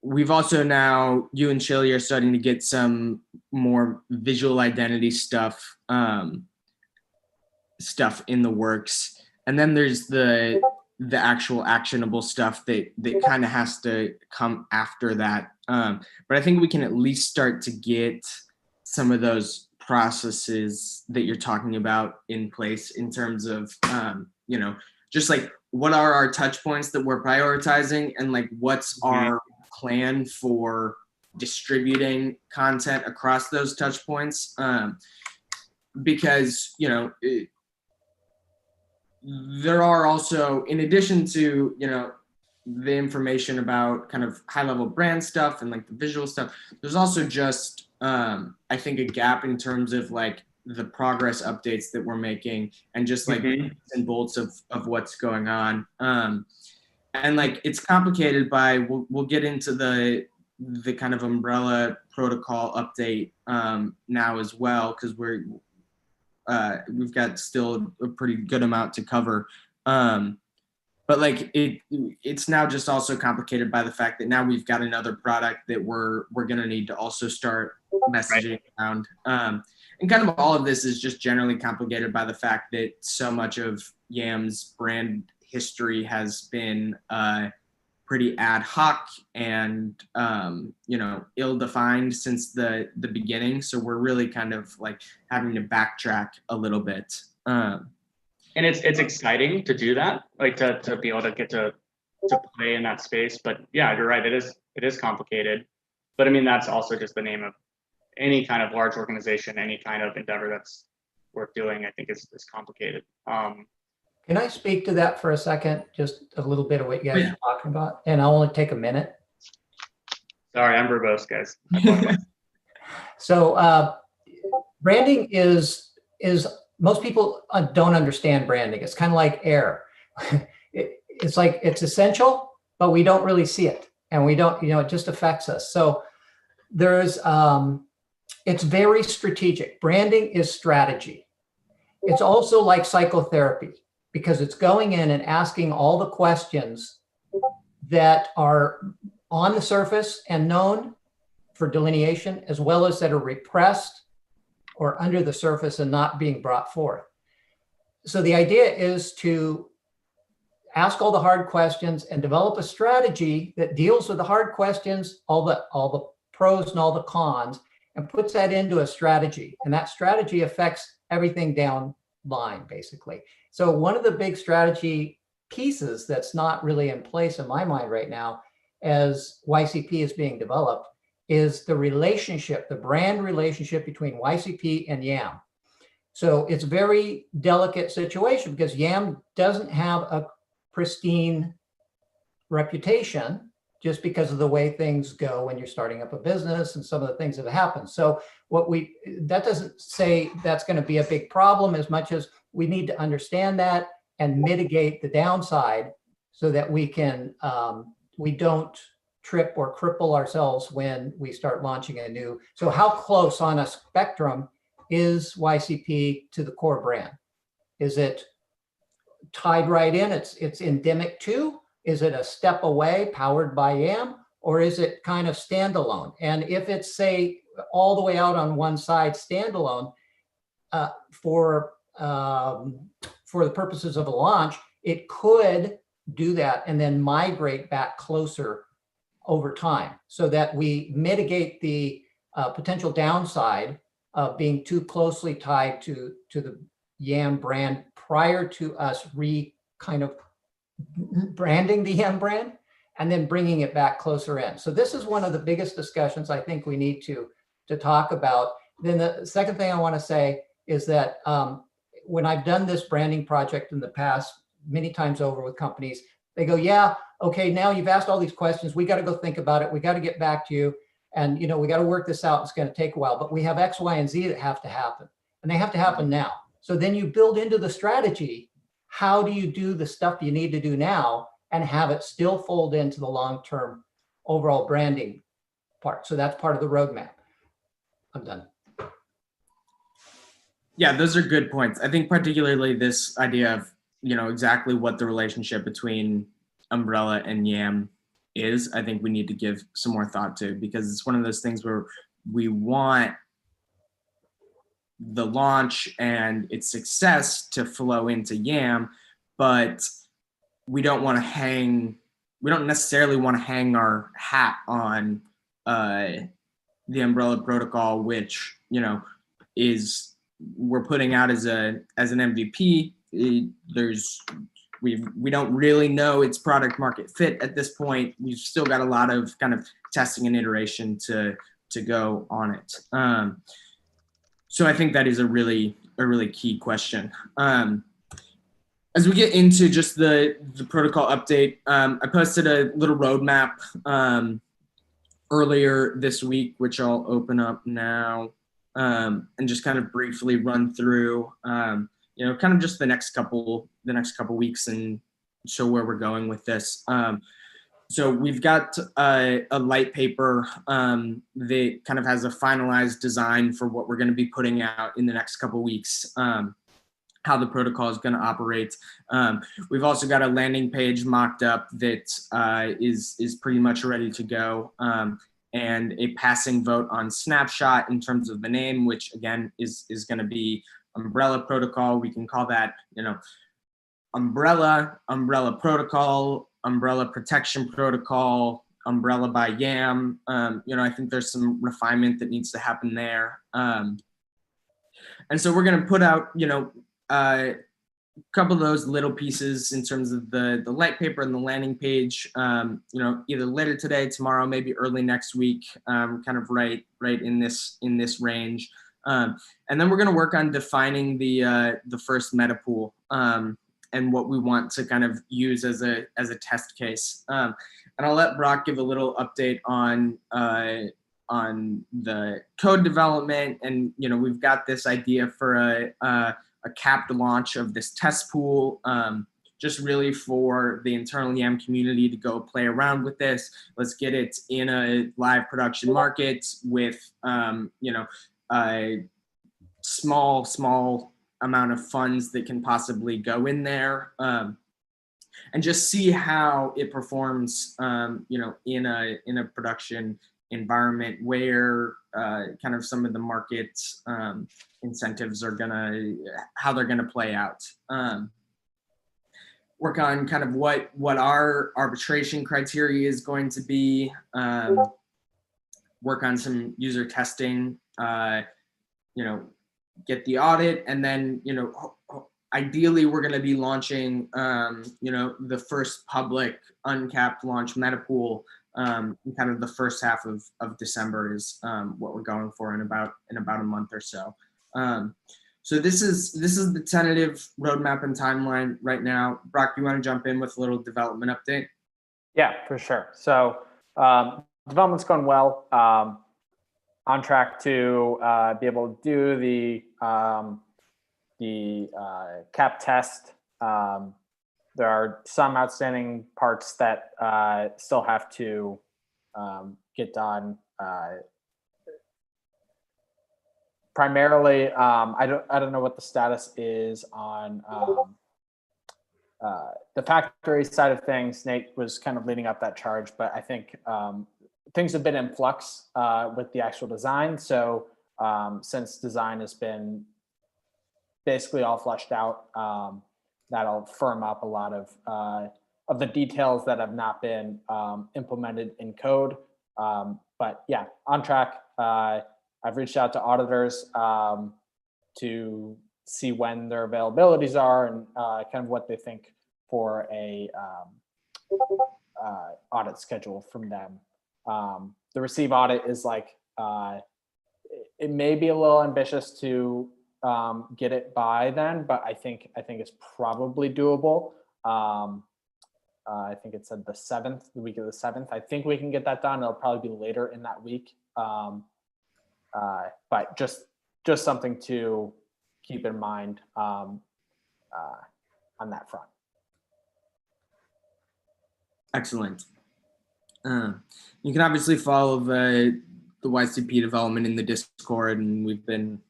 We've also now, you and Chili are starting to get some more visual identity stuff in the works. And then there's the actual actionable stuff that kind of has to come after that. But I think we can at least start to get some of those processes that you're talking about in place in terms of, you know, just like what are our touch points that we're prioritizing, and like what's our plan for distributing content across those touch points. Because, you know, there are also, in addition to, you know, the information about kind of high level brand stuff and like the visual stuff, there's also just, I think, a gap in terms of like the progress updates that we're making and just like nuts and bolts of what's going on. And like, it's complicated by, we'll get into the kind of umbrella protocol update now as well, because we've got still a pretty good amount to cover. But like it's now just also complicated by the fact that now we've got another product that we're gonna need to also start messaging around. And kind of all of this is just generally complicated by the fact that so much of YAM's brand history has been pretty ad hoc and you know, ill-defined since the beginning. So we're really kind of like having to backtrack a little bit. And it's exciting to do that, like to be able to get to play in that space. But yeah, you're right. It is complicated. But I mean, that's also just the name of any kind of large organization, any kind of endeavor that's worth doing, I think is complicated. Can I speak to that for a second? Just a little bit of what you guys are talking about, and I'll only take a minute. Sorry, I'm verbose, guys. So branding is most people don't understand branding. It's kind of like air. It's like it's essential, but we don't really see it, and we don't, you know, it just affects us. So there's it's very strategic. Branding is strategy. It's also like psychotherapy, because it's going in and asking all the questions that are on the surface and known for delineation, as well as that are repressed or under the surface and not being brought forth. So the idea is to ask all the hard questions and develop a strategy that deals with the hard questions, all the pros and all the cons, and puts that into a strategy. And that strategy affects everything down line, basically. So one of the big strategy pieces that's not really in place in my mind right now, as YCP is being developed, is the relationship, the brand relationship between YCP and YAM. So it's a very delicate situation because YAM doesn't have a pristine reputation just because of the way things go when you're starting up a business and some of the things that have happened. So that doesn't say that's going to be a big problem as much as we need to understand that and mitigate the downside so that we can, we don't trip or cripple ourselves when we start launching a new. So how close on a spectrum is YCP to the core brand? Is it tied right in? It's endemic to? Is it a step away powered by YAM? Or is it kind of standalone? And if it's, say, all the way out on one side standalone, for the purposes of a launch, it could do that and then migrate back closer over time so that we mitigate the potential downside of being too closely tied to the YAM brand prior to us kind of branding the YAM brand and then bringing it back closer in. So this is one of the biggest discussions I think we need to talk about. Then the second thing I want to say is that when I've done this branding project in the past, many times over with companies, they go, yeah, okay, now you've asked all these questions. We got to go think about it. We got to get back to you. And, you know, we got to work this out. It's going to take a while, but we have X, Y, and Z that have to happen, and they have to happen now. So then you build into the strategy, how do you do the stuff you need to do now and have it still fold into the long-term overall branding part. So that's part of the roadmap. I'm done. Yeah, those are good points. I think particularly this idea of, you know, exactly what the relationship between Umbrella and YAM is, I think we need to give some more thought to, because it's one of those things where we want the launch and its success to flow into YAM, but we don't necessarily want to hang our hat on the Umbrella protocol, which, you know, we're putting out as an MVP. We don't really know its product market fit at this point. We've still got a lot of kind of testing and iteration to go on it. So I think that is a really key question. As we get into just the protocol update, I posted a little roadmap earlier this week, which I'll open up now and just kind of briefly run through, you know, kind of just the next couple weeks and show where we're going with this. So we've got a light paper that kind of has a finalized design for what we're going to be putting out in the next couple weeks, how the protocol is going to operate. We've also got a landing page mocked up that is pretty much ready to go, and a passing vote on Snapshot in terms of the name, which again is going to be Umbrella Protocol. We can call that, you know, Umbrella Protocol, Umbrella Protection Protocol, Umbrella by YAM. You know, I think there's some refinement that needs to happen there. And so we're going to put out, you know, a couple of those little pieces in terms of the light paper and the landing page, you know, either later today, tomorrow, maybe early next week, kind of right in this range. And then we're going to work on defining the first meta pool and what we want to kind of use as a test case. And I'll let Brock give a little update on the code development. And, you know, we've got this idea for a capped launch of this test pool, just really for the internal YAM community to go play around with this. Let's get it in a live production market with, you know, a small amount of funds that can possibly go in there, and just see how it performs, you know, in a production environment where kind of some of the market incentives are how they're gonna play out. Work on kind of what our arbitration criteria is going to be. Work on some user testing. Get the audit, and then ideally we're going to be launching the first public uncapped launch Metapool in kind of the first half of December is what we're going for in about a month or so. So this is the tentative roadmap and timeline right now. Brock, you want to jump in with a little development update? Yeah, for sure. So development's going well. On track to be able to do the cap test. There are some outstanding parts that still have to get done. Primarily, I don't know what the status is on the factory side of things. Nate was kind of leading up that charge, but I think things have been in flux with the actual design. So since design has been basically all fleshed out, that'll firm up a lot of the details that have not been implemented in code. But yeah, on track. I've reached out to auditors to see when their availabilities are and kind of what they think for a audit schedule from them. The receive audit is like, it may be a little ambitious to get it by then, but I think it's probably doable. I think it said the week of the 7th. I think we can get that done. It'll probably be later in that week. But just something to keep in mind on that front. Excellent. You can obviously follow the YCP development in the Discord, and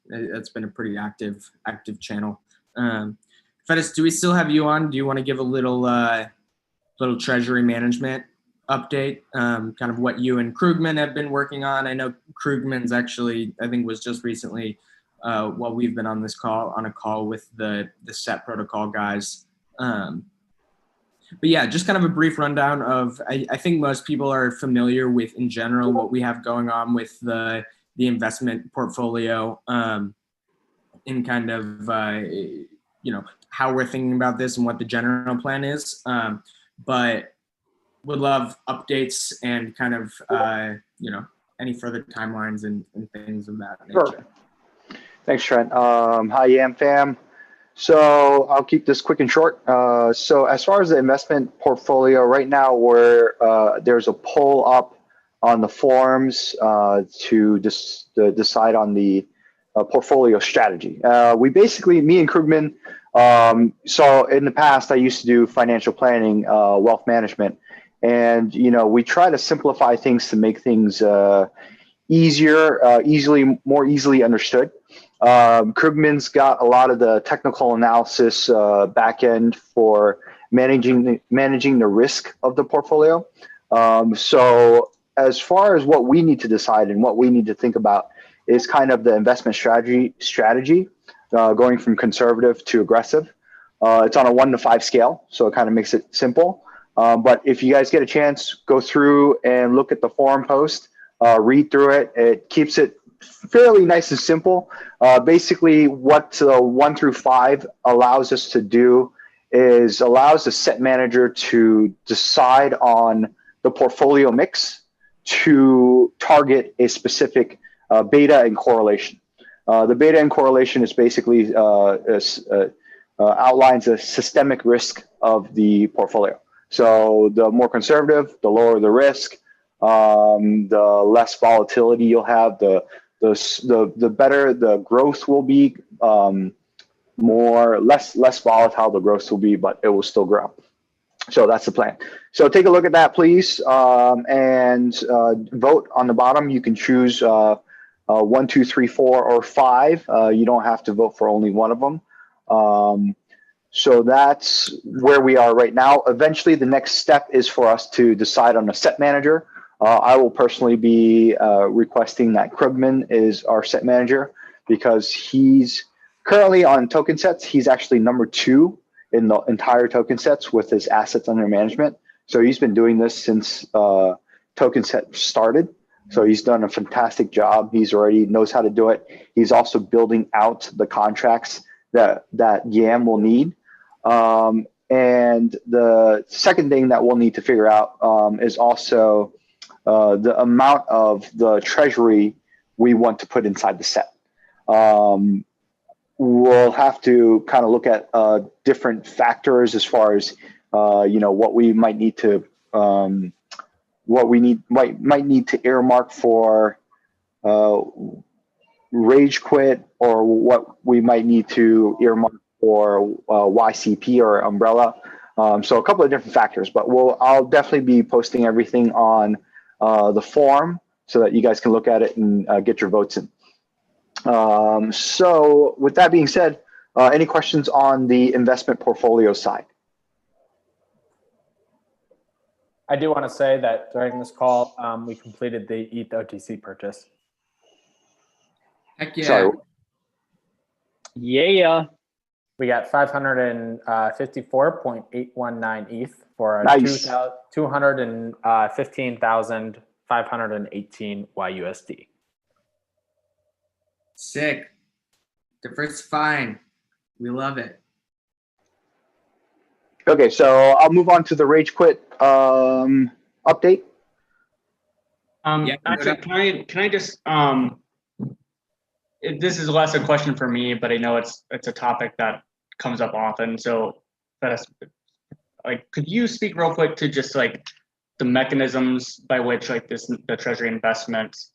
it's been a pretty active channel. Fedis, do we still have you on? Do you want to give a little treasury management update, kind of what you and Krugman have been working on? I know Krugman's actually, I think, was just recently while we've been on a call with the set protocol guys. But yeah, just kind of a brief rundown of, I think most people are familiar with, in general, what we have going on with the investment portfolio in kind of, how we're thinking about this and what the general plan is. But would love updates and kind of, any further timelines and things of that nature. Sure. Thanks, Trent. Hi, Yam fam. So I'll keep this quick and short. So as far as the investment portfolio, right now there's a poll up on the forums to decide on the portfolio strategy. We basically, me and Krugman, so in the past I used to do financial planning, wealth management, and we try to simplify things to make things easier, more easily understood. Krugman's got a lot of the technical analysis back end for managing the risk of the portfolio. So as far as what we need to decide and what we need to think about is kind of the investment strategy going from conservative to aggressive. It's on a 1 to 5 scale, so it kind of makes it simple. But if you guys get a chance, go through and look at the forum post, read through it. It keeps it fairly nice and simple. Basically, what 1 through 5 allows us to do is allows the set manager to decide on the portfolio mix to target a specific beta and correlation. The beta and correlation is basically outlines a systemic risk of the portfolio. So the more conservative, the lower the risk, the less volatility you'll have, the better the growth will be, less volatile the growth will be, but it will still grow. So that's the plan. So take a look at that, please, and vote on the bottom. You can choose 1, 2, 3, 4, or 5. You don't have to vote for only one of them. So that's where we are right now. Eventually, the next step is for us to decide on a set manager. I will personally be requesting that Krugman is our set manager because he's currently on token sets. He's actually number 2 in the entire token sets with his assets under management. So he's been doing this since token set started. So he's done a fantastic job. He's already knows how to do it. He's also building out the contracts that YAM will need. And the second thing that we'll need to figure out is also the amount of the treasury we want to put inside the set. We'll have to kind of look at different factors as far as what we might need to might need to earmark for rage quit, or what we might need to earmark for YCP or umbrella. So a couple of different factors, but I'll definitely be posting everything on the forum so that you guys can look at it and get your votes in. So with that being said, any questions on the investment portfolio side? I do want to say that during this call, we completed the ETH OTC purchase. Heck yeah. Sorry. Yeah. We got 554.819 ETH for Nice. 215,518 YUSD. Sick. Diversifying. We love it. Okay, so I'll move on to the rage quit update. Yeah, Actually, can I just this is less a question for me, but I know it's a topic that comes up often. So could you speak real quick to just like the mechanisms by which the treasury investments,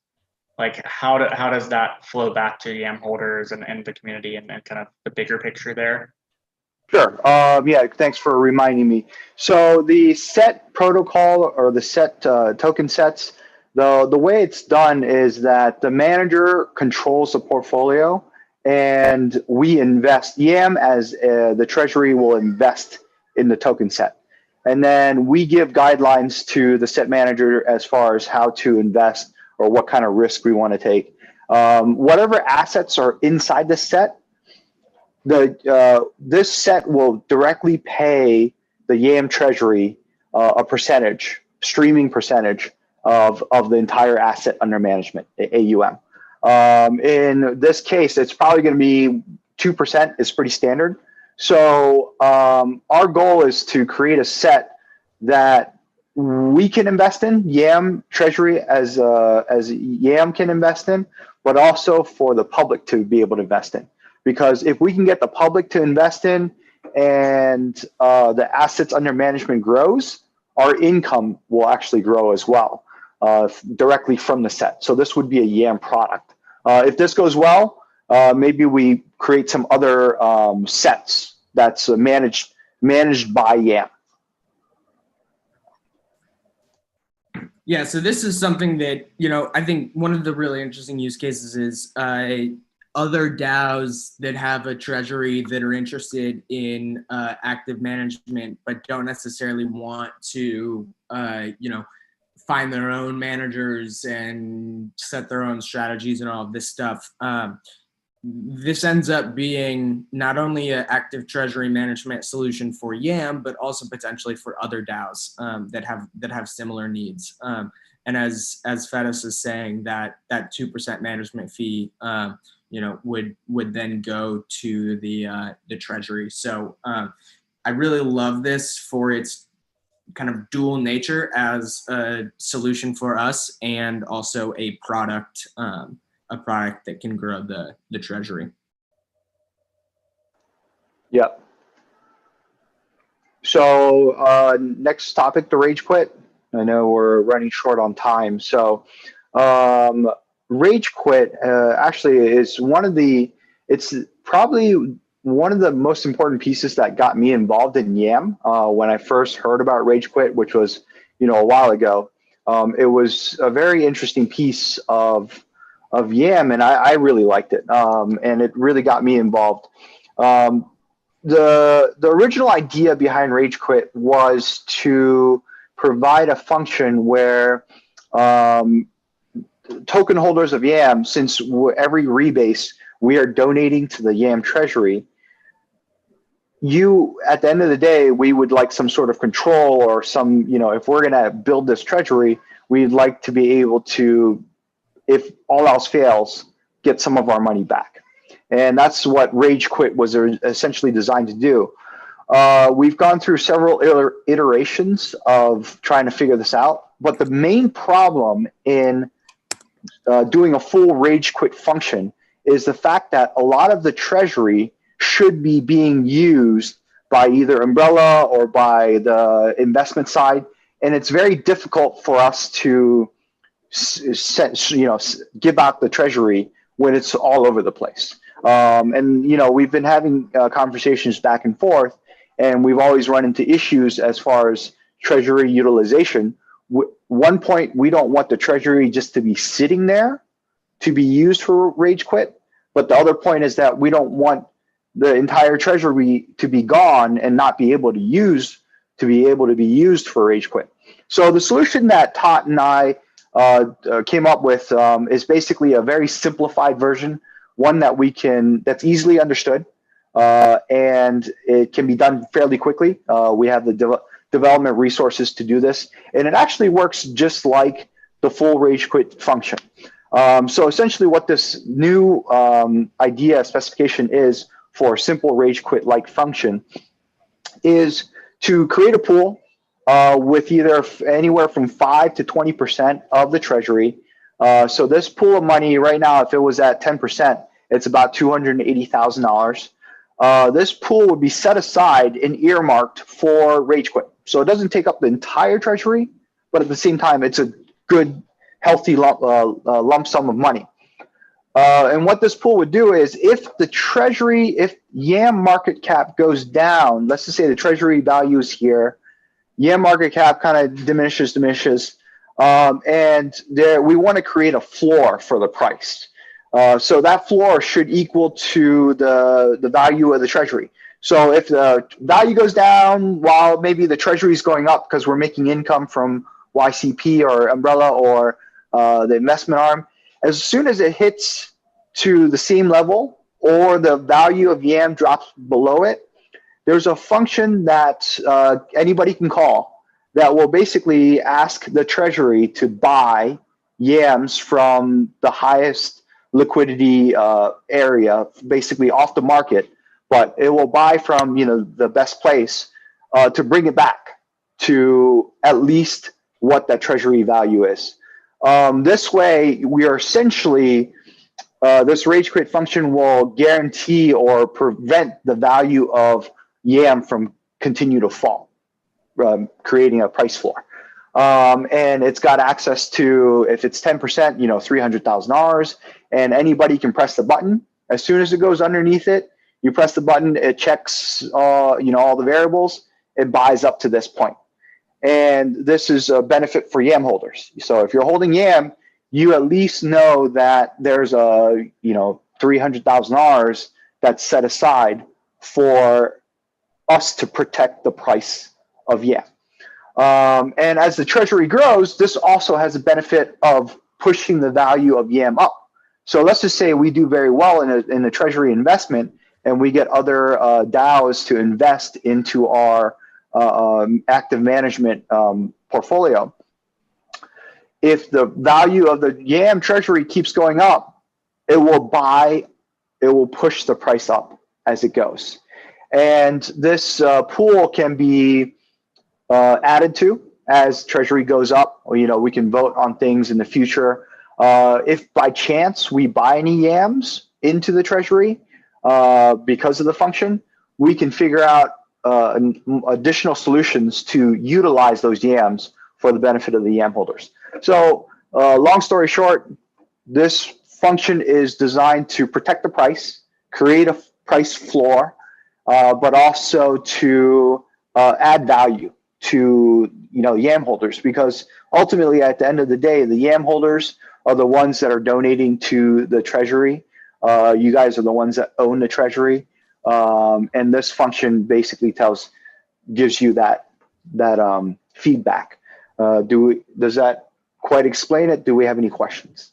like how does that flow back to YAM holders and the community and kind of the bigger picture there? Sure. Yeah, thanks for reminding me. So the set protocol, or the set token sets, the way it's done is that the manager controls the portfolio, and we invest. YAM as the treasury will invest in the token set, and then we give guidelines to the set manager as far as how to invest or what kind of risk we want to take. Whatever assets are inside the set, this set will directly pay the YAM treasury a percentage, streaming percentage of the entire asset under management, AUM. In this case, it's probably going to be 2%. Is pretty standard. So our goal is to create a set that we can invest in, YAM treasury as YAM can invest in, but also for the public to be able to invest in. Because if we can get the public to invest in and the assets under management grows, our income will actually grow as well, directly from the set. So this would be a YAM product. If this goes well, maybe we create some other sets that's managed by YAM. Yeah, so this is something that, I think one of the really interesting use cases is other DAOs that have a treasury that are interested in active management, but don't necessarily want to, find their own managers and set their own strategies and all of this stuff. This ends up being not only an active treasury management solution for YAM, but also potentially for other DAOs that have similar needs. And as Fetis is saying, that 2% management fee, would then go to the treasury. So I really love this for its kind of dual nature as a solution for us, and also a product that can grow the treasury. Yep. So next topic, the rage quit. I know we're running short on time. So rage quit actually is it's probably one of the most important pieces that got me involved in YAM when I first heard about rage quit, which was, a while ago. It was a very interesting piece of YAM, and I really liked it. And it really got me involved. The original idea behind rage quit was to provide a function where token holders of YAM, since every rebase we are donating to the YAM treasury, at the end of the day, we would like some sort of control or some, if we're going to build this treasury, we'd like to be able to, if all else fails, get some of our money back. And that's what Rage Quit was essentially designed to do. We've gone through several iterations of trying to figure this out, but the main problem in doing a full Rage Quit function is the fact that a lot of the treasury should be being used by either Umbrella or by the investment side, and it's very difficult for us to give out the treasury when it's all over the place. And we've been having conversations back and forth, and we've always run into issues as far as treasury utilization. One point, we don't want the treasury just to be sitting there to be used for Rage Quit, but the other point is that we don't want the entire treasury to be gone and not be able to be used for Rage Quit. So the solution that Tot and I came up with is basically a very simplified version, one that's easily understood, and it can be done fairly quickly. We have the development resources to do this, and it actually works just like the full Rage Quit function. So essentially what this new idea specification is for a simple Rage Quit-like function is to create a pool with either anywhere from 5 to 20% of the treasury. So this pool of money right now, if it was at 10%, it's about $280,000. This pool would be set aside and earmarked for Rage Quit. So it doesn't take up the entire treasury, but at the same time, it's a good, healthy lump sum of money. And what this pool would do is if YAM market cap goes down, let's just say the treasury value is here, YAM market cap kind of diminishes, and we want to create a floor for the price. So that floor should equal to the value of the treasury. So if the value goes down while maybe the treasury is going up because we're making income from YCP or Umbrella or the investment arm, as soon as it hits to the same level or the value of YAM drops below it, there's a function that anybody can call that will basically ask the treasury to buy YAMs from the highest liquidity area, basically off the market, but it will buy from the best place to bring it back to at least what that treasury value is. This way, we are essentially, this Rage Quit function will guarantee or prevent the value of YAM from continue to fall, creating a price floor. And it's got access to, if it's 10%, $300,000, and anybody can press the button. As soon as it goes underneath it, you press the button, it checks, all the variables, it buys up to this point. And this is a benefit for YAM holders. So if you're holding YAM, you at least know that there's a, $300,000 that's set aside for us to protect the price of YAM. And as the treasury grows, this also has a benefit of pushing the value of YAM up. So let's just say we do very well in a treasury investment and we get other DAOs to invest into our active management portfolio. If the value of the YAM treasury keeps going up, it will push the price up as it goes. And this pool can be added to as treasury goes up. We can vote on things in the future. If by chance we buy any YAMs into the treasury because of the function, we can figure out additional solutions to utilize those YAMs for the benefit of the YAM holders. So long story short, this function is designed to protect the price, create a price floor, but also to add value to YAM holders, because ultimately at the end of the day, the YAM holders are the ones that are donating to the treasury. You guys are the ones that own the treasury. And this function basically gives you that feedback. Does that quite explain it. Do we have any questions?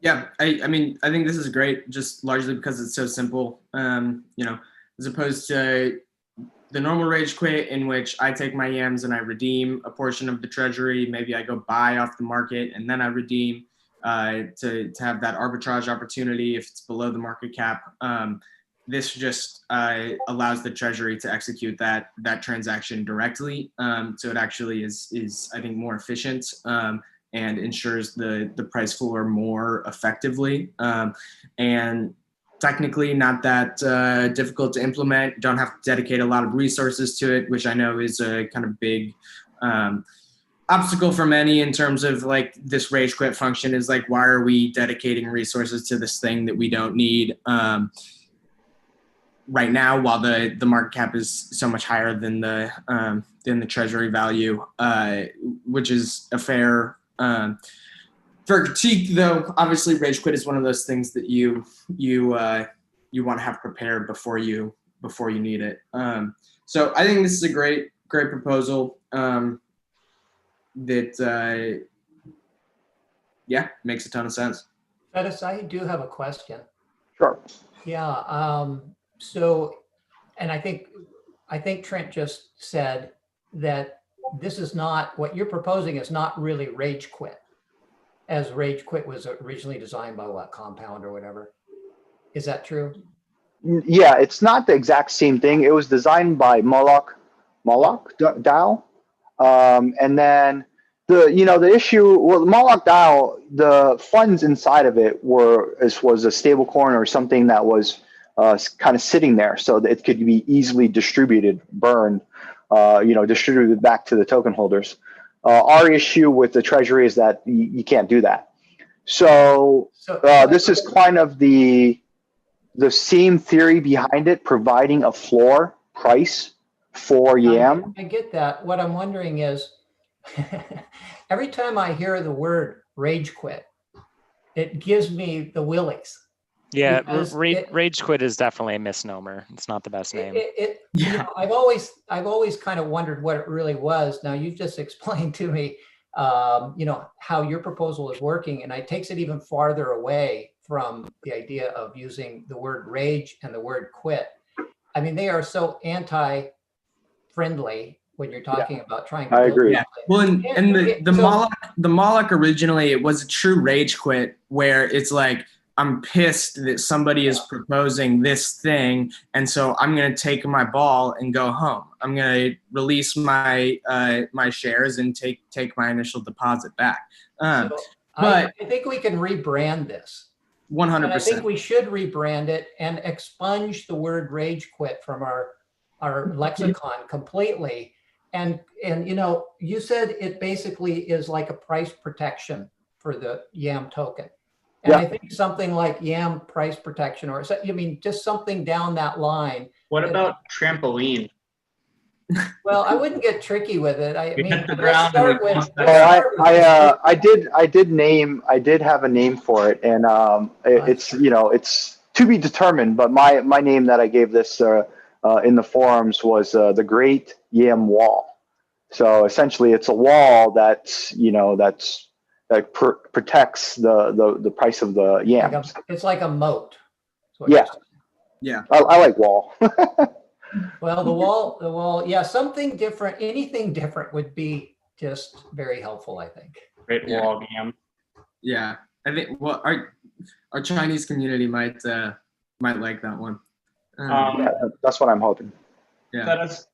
Yeah, I mean, I think this is great, just largely because it's so simple. You know, as opposed to the normal rage quit in which I take my yams and I redeem a portion of the treasury. Maybe I go buy off the market and then I redeem to have that arbitrage opportunity if it's below the market cap. This just allows the treasury to execute that transaction directly. So it actually is I think more efficient. And ensures the price floor more effectively. And technically not that difficult to implement. Don't have to dedicate a lot of resources to it, which I know is a kind of big obstacle for many in terms of like this rage quit function is like, why are we dedicating resources to this thing that we don't need right now while the market cap is so much higher than the treasury value, which is a fair critique, though. Obviously, rage quit is one of those things that you want to have prepared before you need it. So I think this is a great proposal that makes a ton of sense. Fettis, I do have a question. Sure. Yeah. So, and I think Trent just said that this is not, what you're proposing is not really rage quit, as rage quit was originally designed by Compound or whatever. Is that true? Yeah, it's not the exact same thing. It was designed by Moloch DAO. And then the issue, well, Moloch DAO, the funds inside of it was a stable coin or something that was kind of sitting there so that it could be easily distributed, burned, distributed back to the token holders. Our issue with the treasury is that you can't do that. So this is kind of the same theory behind it, providing a floor price for YAM. I get that. What I'm wondering is, every time I hear the word rage quit, it gives me the willies. Yeah, Because rage quit is definitely a misnomer. It's not the best name. I've always kind of wondered what it really was. Now you've just explained to me, how your proposal is working, and it takes it even farther away from the idea of using the word rage and the word quit. I mean, they are so anti-friendly when you're talking about trying to. I agree. Yeah. Well, and the Moloch originally, it was a true rage quit where it's like, I'm pissed that somebody is proposing this thing, and so I'm going to take my ball and go home. I'm going to release my my shares and take my initial deposit back. But I think we can rebrand this. 100%. I think we should rebrand it and expunge the word rage quit from our lexicon completely. And you said it basically is like a price protection for the YAM token. And I think something like YAM price protection, or just something down that line. What about trampoline? Well, I wouldn't get tricky with it. I We mean, hit the let's ground and start we with. I did have a name for it, and it's to be determined. But my name that I gave this in the forums was the Great YAM Wall. So essentially, it's a wall that protects the price of the yams. It's like a moat. Yeah. Yeah. I like wall. Well, the wall, yeah, something different, anything different would be just very helpful, I think. Great wall of YAM. Yeah, I think our Chinese community might like that one. That's what I'm hoping. Yeah. That is,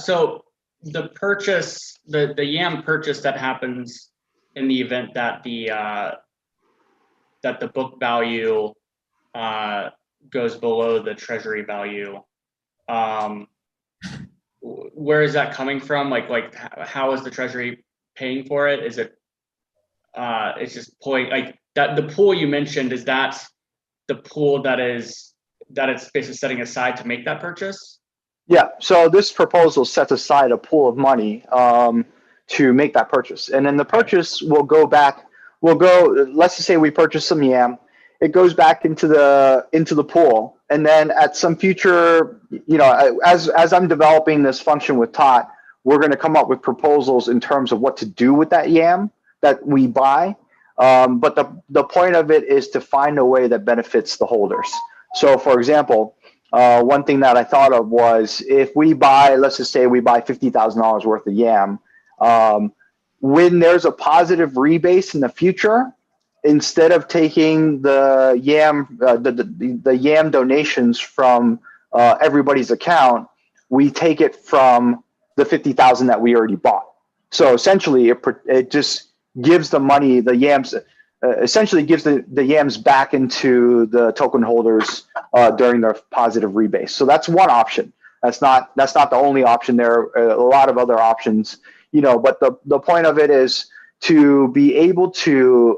so the purchase, the YAM purchase that happens in the event that the book value goes below the treasury value, where is that coming from? Like how is the treasury paying for it? Is it it's just pulling like that? The pool you mentioned, is that the pool that it's basically setting aside to make that purchase? Yeah. So this proposal sets aside a pool of money to make that purchase, and then the purchase will go back. Let's just say we purchase some YAM. It goes back into the pool, and then at some future, as I'm developing this function with Tot, we're going to come up with proposals in terms of what to do with that yam that we buy. But the point of it is to find a way that benefits the holders. So, for example, one thing that I thought of was if we buy, let's just say we buy $50,000 worth of yam, when there's a positive rebase in the future, instead of taking the yam, the yam donations from everybody's account, we take it from the 50,000 that we already bought. So essentially, it just gives the money, the yams, essentially gives the yams back into the token holders during their positive rebase. So that's one option. That's not the only option. There are a lot of other options, but the point of it is to be able to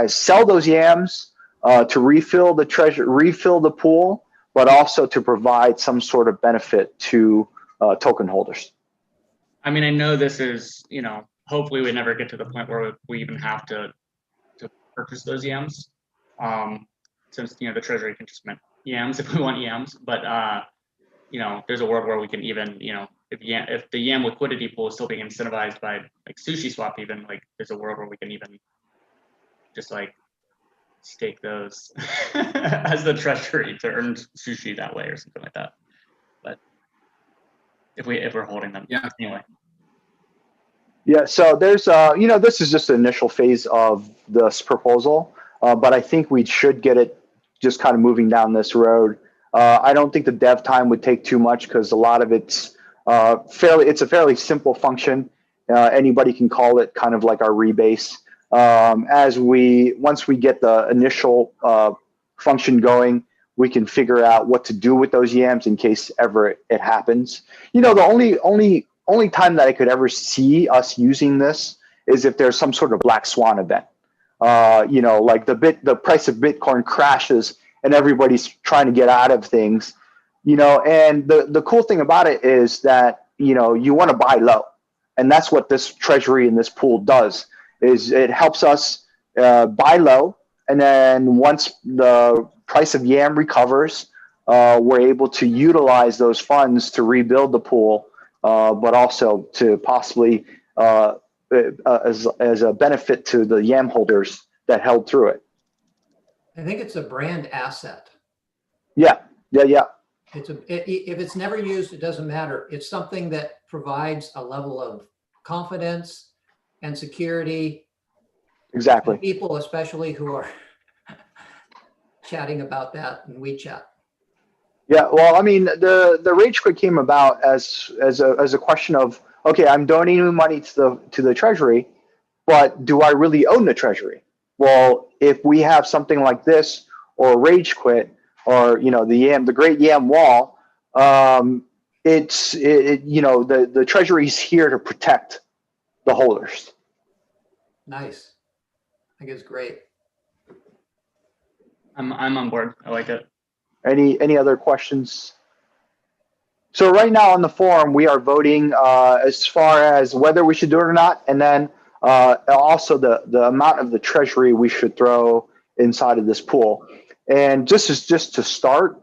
sell those yams, to refill the treasure, refill the pool, but also to provide some sort of benefit to token holders. I mean, I know this is, hopefully we never get to the point where we even have to purchase those yams, since, the treasury can just mint yams if we want yams. But, there's a world where we can even, if the yam liquidity pool is still being incentivized by like Sushi Swap, even like there's a world where we can even just like stake those as the treasury to earn sushi that way or something like that. But if we're holding them, Yeah. Anyway. Yeah. So there's this is just the initial phase of this proposal, but I think we should get it just kind of moving down this road. I don't think the dev time would take too much because a lot of it's it's a fairly simple function. Anybody can call it kind of like our rebase. Once we get the initial function going, we can figure out what to do with those yams in case ever it happens. The only time that I could ever see us using this is if there's some sort of black swan event. Like the price of Bitcoin crashes and everybody's trying to get out of things. And the cool thing about it is that you want to buy low, and that's what this treasury and this pool does. Is it helps us buy low, and then once the price of yam recovers, we're able to utilize those funds to rebuild the pool, but also to possibly as a benefit to the yam holders that held through it. I think it's a brand asset. Yeah. If it's never used, it doesn't matter. It's something that provides a level of confidence and security. Exactly. And people, especially who are chatting about that in WeChat. Yeah, well, I mean, the rage quit came about as a question of, okay, I'm donating money to the treasury, but do I really own the treasury? Well, if we have something like this or rage quit or the Great Yam Wall, the treasury's here to protect the holders. Nice. I think it's great. I'm on board. I like it. Any other questions? So right now on the forum, we are voting as far as whether we should do it or not, and then also the amount of the treasury we should throw inside of this pool. And just to start,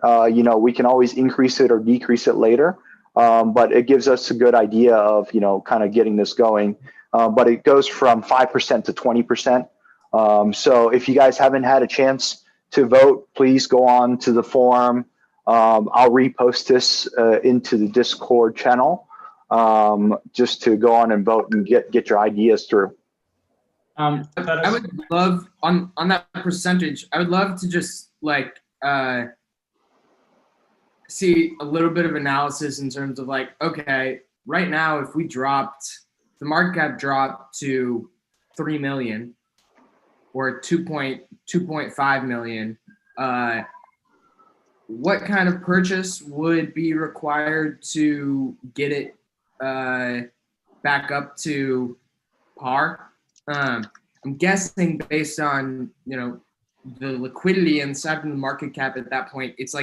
we can always increase it or decrease it later, but it gives us a good idea of kind of getting this going. But it goes from 5% to 20%. So if you guys haven't had a chance to vote, please go on to the forum. I'll repost this into the Discord channel just to go on and vote and get your ideas through. I would love on that percentage. I would love to just see a little bit of analysis in terms of okay, right now if the market cap dropped to 3 million or 2.5 million, what kind of purchase would be required to get it back up to par? I'm guessing based on the liquidity inside of the market cap at that point, it's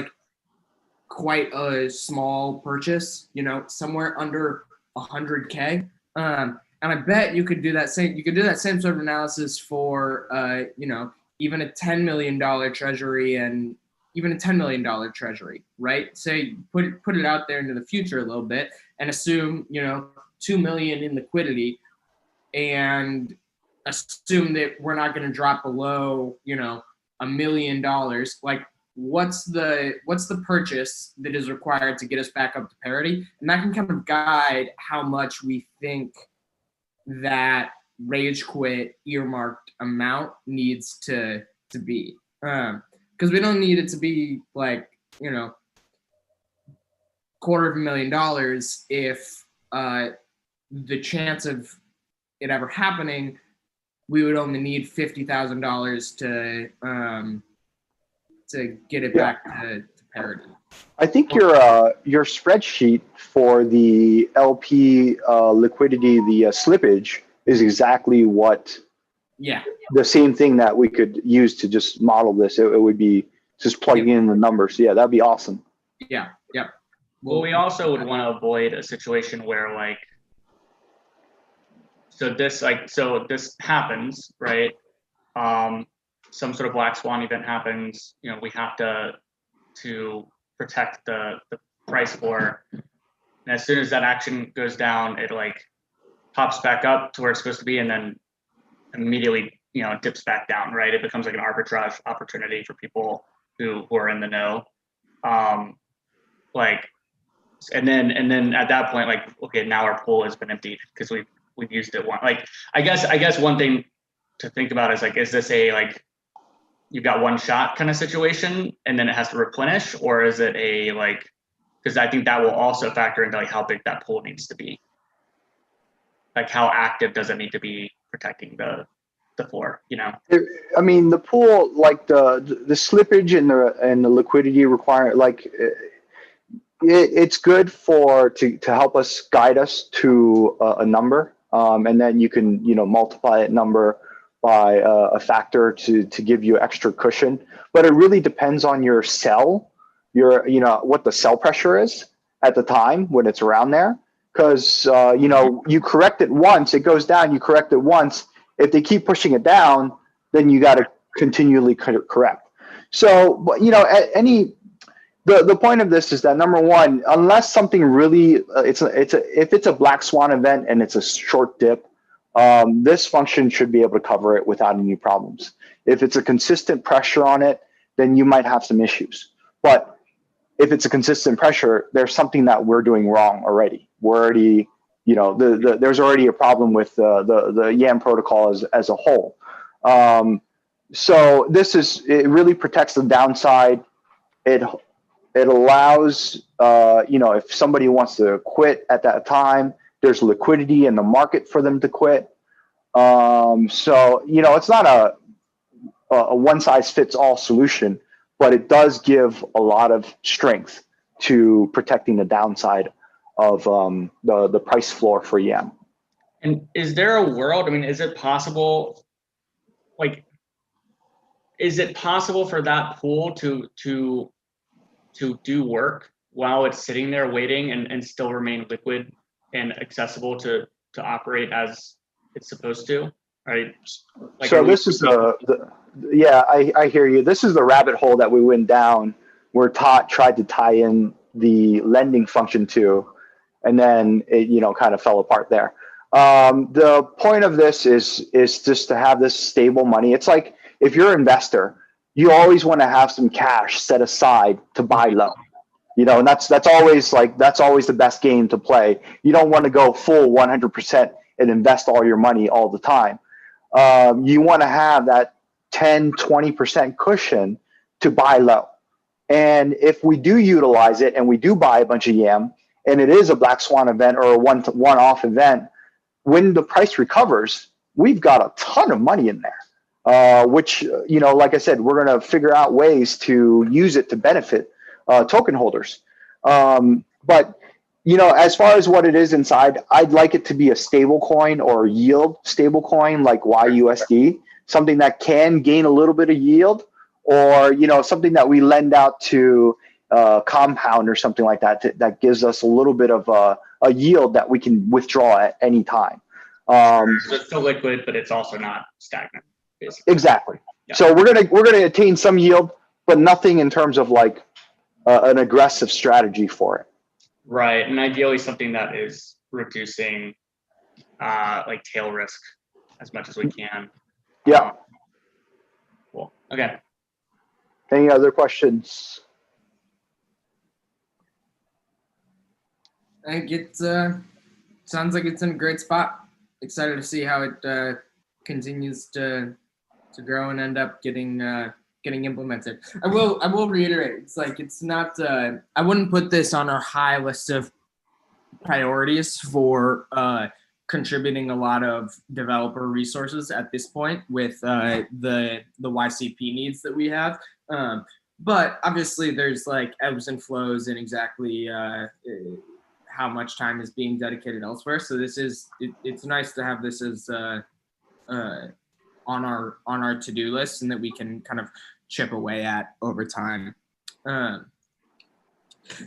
quite a small purchase, somewhere under 100K. And I bet you could do that same sort of analysis for even a $10 million treasury and even a $10 million treasury, right? Say put it out there into the future a little bit and assume 2 million in liquidity and assume that we're not going to drop below, $1 million. Like, what's the purchase that is required to get us back up to parity? And that can kind of guide how much we think that rage quit earmarked amount needs to be. Because we don't need it to be like, $250,000 if the chance of it ever happening, we would only need $50,000 to get it back to parity. I think your spreadsheet for the LP liquidity, the slippage, is exactly what the same thing that we could use to just model this. It would be just plugging in the numbers. Yeah, that'd be awesome. Yeah. Well, we also would want to avoid a situation where like, so this happens, right? Some sort of black swan event happens. We have to protect the price floor. And as soon as that action goes down, it like pops back up to where it's supposed to be, and then immediately, dips back down, right? It becomes like an arbitrage opportunity for people who are in the know. And then at that point, like, okay, now our pool has been emptied because we've used it once. Like, I guess one thing to think about is like, is this a like you've got one shot kind of situation and then it has to replenish, or is it a like? Because I think that will also factor into like how big that pool needs to be. Like, how active does it need to be protecting the floor? I mean, the pool, like the slippage and the liquidity requirement, like. It's good to help us guide us to a number, and then you can multiply that number by a factor to give you extra cushion. But it really depends on your cell, what the cell pressure is at the time when it's around there. Because you correct it once, it goes down. You correct it once. If they keep pushing it down, then you got to continually correct. So, but The point of this is that, number one, unless something really if it's a black swan event and it's a short dip, this function should be able to cover it without any problems. If it's a consistent pressure on it, then you might have some issues. But if it's a consistent pressure, there's something that we're doing wrong already. We're already, there's already a problem with the YAM protocol as a whole. So it really protects the downside. It allows, if somebody wants to quit at that time, there's liquidity in the market for them to quit. So, it's not a one-size-fits-all solution, but it does give a lot of strength to protecting the downside of the price floor for YAM. And is there a world, is it possible, for that pool to do work while it's sitting there waiting and still remain liquid and accessible to operate as it's supposed to, right? So this is I hear you. This is the rabbit hole that we went down where Todd tried to tie in the lending function to, and then it, kind of fell apart there. The point of this is just to have this stable money. It's like, if you're an investor, you always want to have some cash set aside to buy low, and that's always the best game to play. You don't want to go full 100% and invest all your money all the time. You want to have that 10, 20% cushion to buy low. And if we do utilize it and we do buy a bunch of YAM and it is a black swan event or a one-off event, when the price recovers, we've got a ton of money in there. Which, like I said, we're going to figure out ways to use it to benefit token holders. But, as far as what it is inside, I'd like it to be a stable coin or yield stable coin like YUSD, something that can gain a little bit of yield, or, something that we lend out to Compound or something like that, that gives us a little bit of a yield that we can withdraw at any time. So it's still liquid, but it's also not stagnant. Basically. Exactly. Yeah. So we're gonna attain some yield, but nothing in terms of like an aggressive strategy for it. Right, and ideally something that is reducing like tail risk as much as we can. Yeah. Cool. Okay. Any other questions? I think it sounds like it's in a great spot. Excited to see how it continues to grow and end up getting implemented. I will reiterate, it's like it's not. I wouldn't put this on our high list of priorities for contributing a lot of developer resources at this point with the YCP needs that we have. But obviously, there's like ebbs and flows in exactly how much time is being dedicated elsewhere. So this is it's nice to have this as on our to-do list, and that we can kind of chip away at over time.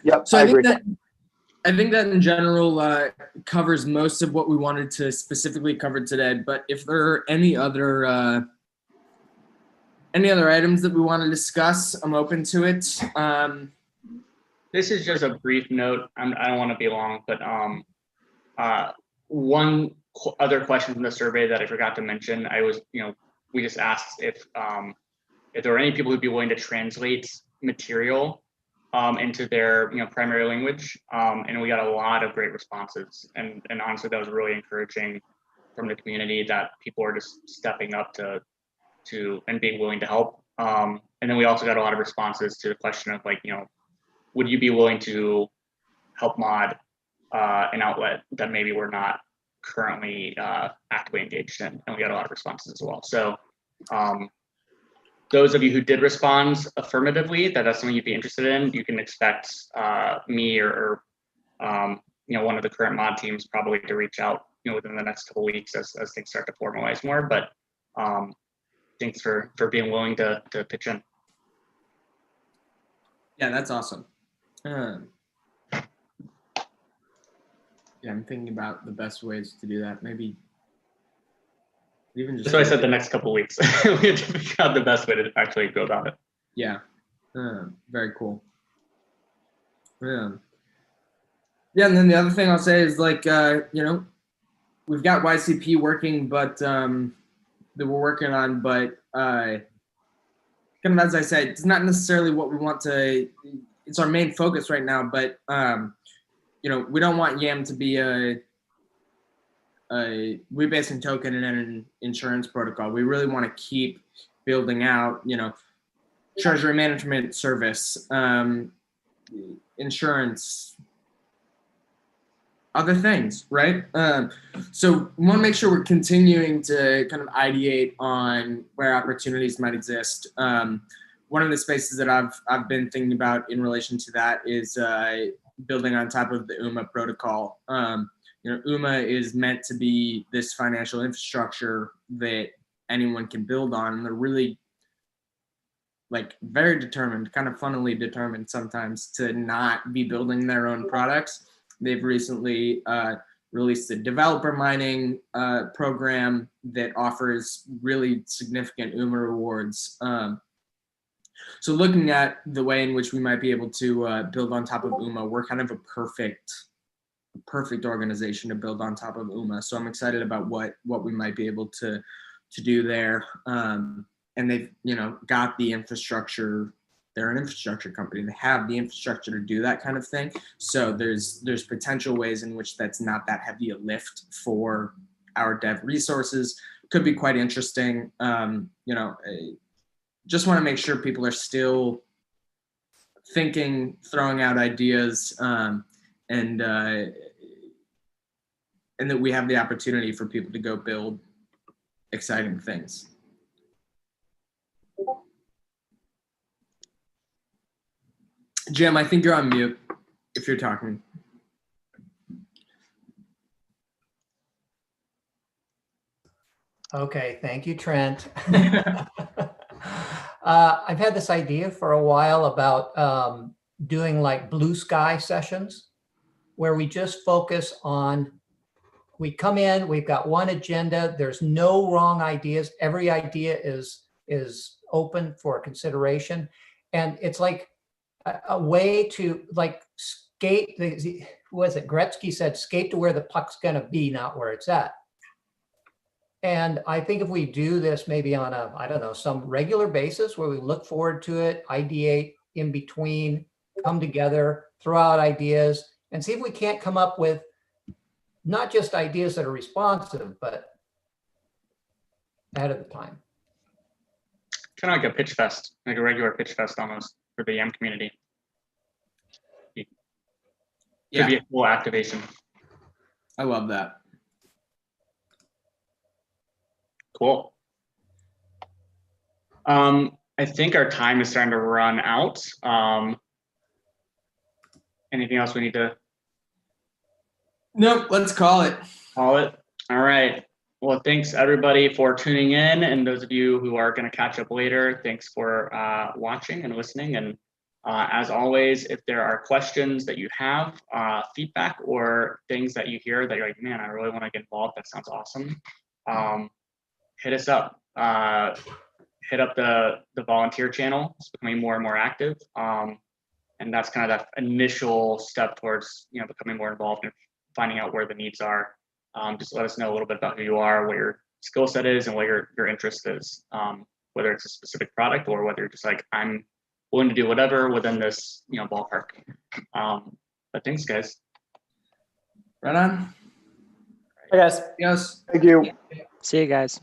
Yep, So I agree. I think that in general covers most of what we wanted to specifically cover today. But if there are any other items that we want to discuss, I'm open to it. This is just a brief note. I don't want to be long, but one other question from the survey that I forgot to mention. We just asked if there were any people who'd be willing to translate material into their primary language, and we got a lot of great responses. And honestly, that was really encouraging from the community that people are just stepping up to and being willing to help. And then we also got a lot of responses to the question of would you be willing to help mod an outlet that maybe we're not currently actively engaged in? And we got a lot of responses as well. So those of you who did respond affirmatively that that's something you'd be interested in, you can expect me or one of the current mod teams probably to reach out within the next couple of weeks as things start to formalize more. But thanks for being willing to pitch in. Yeah, that's awesome. Yeah, I'm thinking about the best ways to do that. Maybe even just. So I said the next couple of weeks. We have to figure out the best way to actually go about it. Yeah, very cool. Yeah, and then the other thing I'll say is we've got YCP working, but that we're working on, but kind of as I said, it's not necessarily what we want to. It's our main focus right now, but we don't want YAM to be a rebasing token and an insurance protocol. We really want to keep building out, treasury management service, insurance, other things, right? So we want to make sure we're continuing to kind of ideate on where opportunities might exist. One of the spaces that I've been thinking about in relation to that is building on top of the UMA protocol. UMA is meant to be this financial infrastructure that anyone can build on, and they're really very determined, kind of funnily determined sometimes, to not be building their own products. They've recently released a developer mining program that offers really significant UMA rewards. So looking at the way in which we might be able to build on top of UMA, we're kind of a perfect organization to build on top of UMA. So I'm excited about what we might be able to do there. And they've got the infrastructure. They're an infrastructure company. They have the infrastructure to do that kind of thing. So there's potential ways in which that's not that heavy a lift for our dev resources. Could be quite interesting. Just want to make sure people are still thinking, throwing out ideas, and that we have the opportunity for people to go build exciting things. Jim, I think you're on mute if you're talking. Okay, thank you, Trent. I've had this idea for a while about doing blue sky sessions where we just focus on, we come in, we've got one agenda, there's no wrong ideas. Every idea is open for consideration. And it's like a way to like skate, who was it? Gretzky said, skate to where the puck's going to be, not where it's at. And I think if we do this maybe on a, I don't know, some regular basis where we look forward to it, ideate in between, come together, throw out ideas, and see if we can't come up with not just ideas that are responsive, but ahead of the time. Kind of like a pitch fest, like a regular pitch fest almost for the YAM community. Could Yeah, be a full activation. I love that. Cool. I think our time is starting to run out. Anything else we need to Nope, let's call it. call it? All right. Well, thanks everybody for tuning in, and those of you who are going to catch up later, thanks for watching and listening. And as always, if there are questions that you have, feedback, or things that you hear that you're like, man, I really want to get involved, that sounds awesome, hit us up. Hit up the volunteer channel. It's becoming more and more active. And that's kind of that initial step towards, becoming more involved and finding out where the needs are. Just let us know a little bit about who you are, what your skill set is, and what your interest is, whether it's a specific product or whether you're just like, I'm willing to do whatever within this, ballpark. But thanks, guys. Right on. Hey guys. Yes. Thank you. See you guys.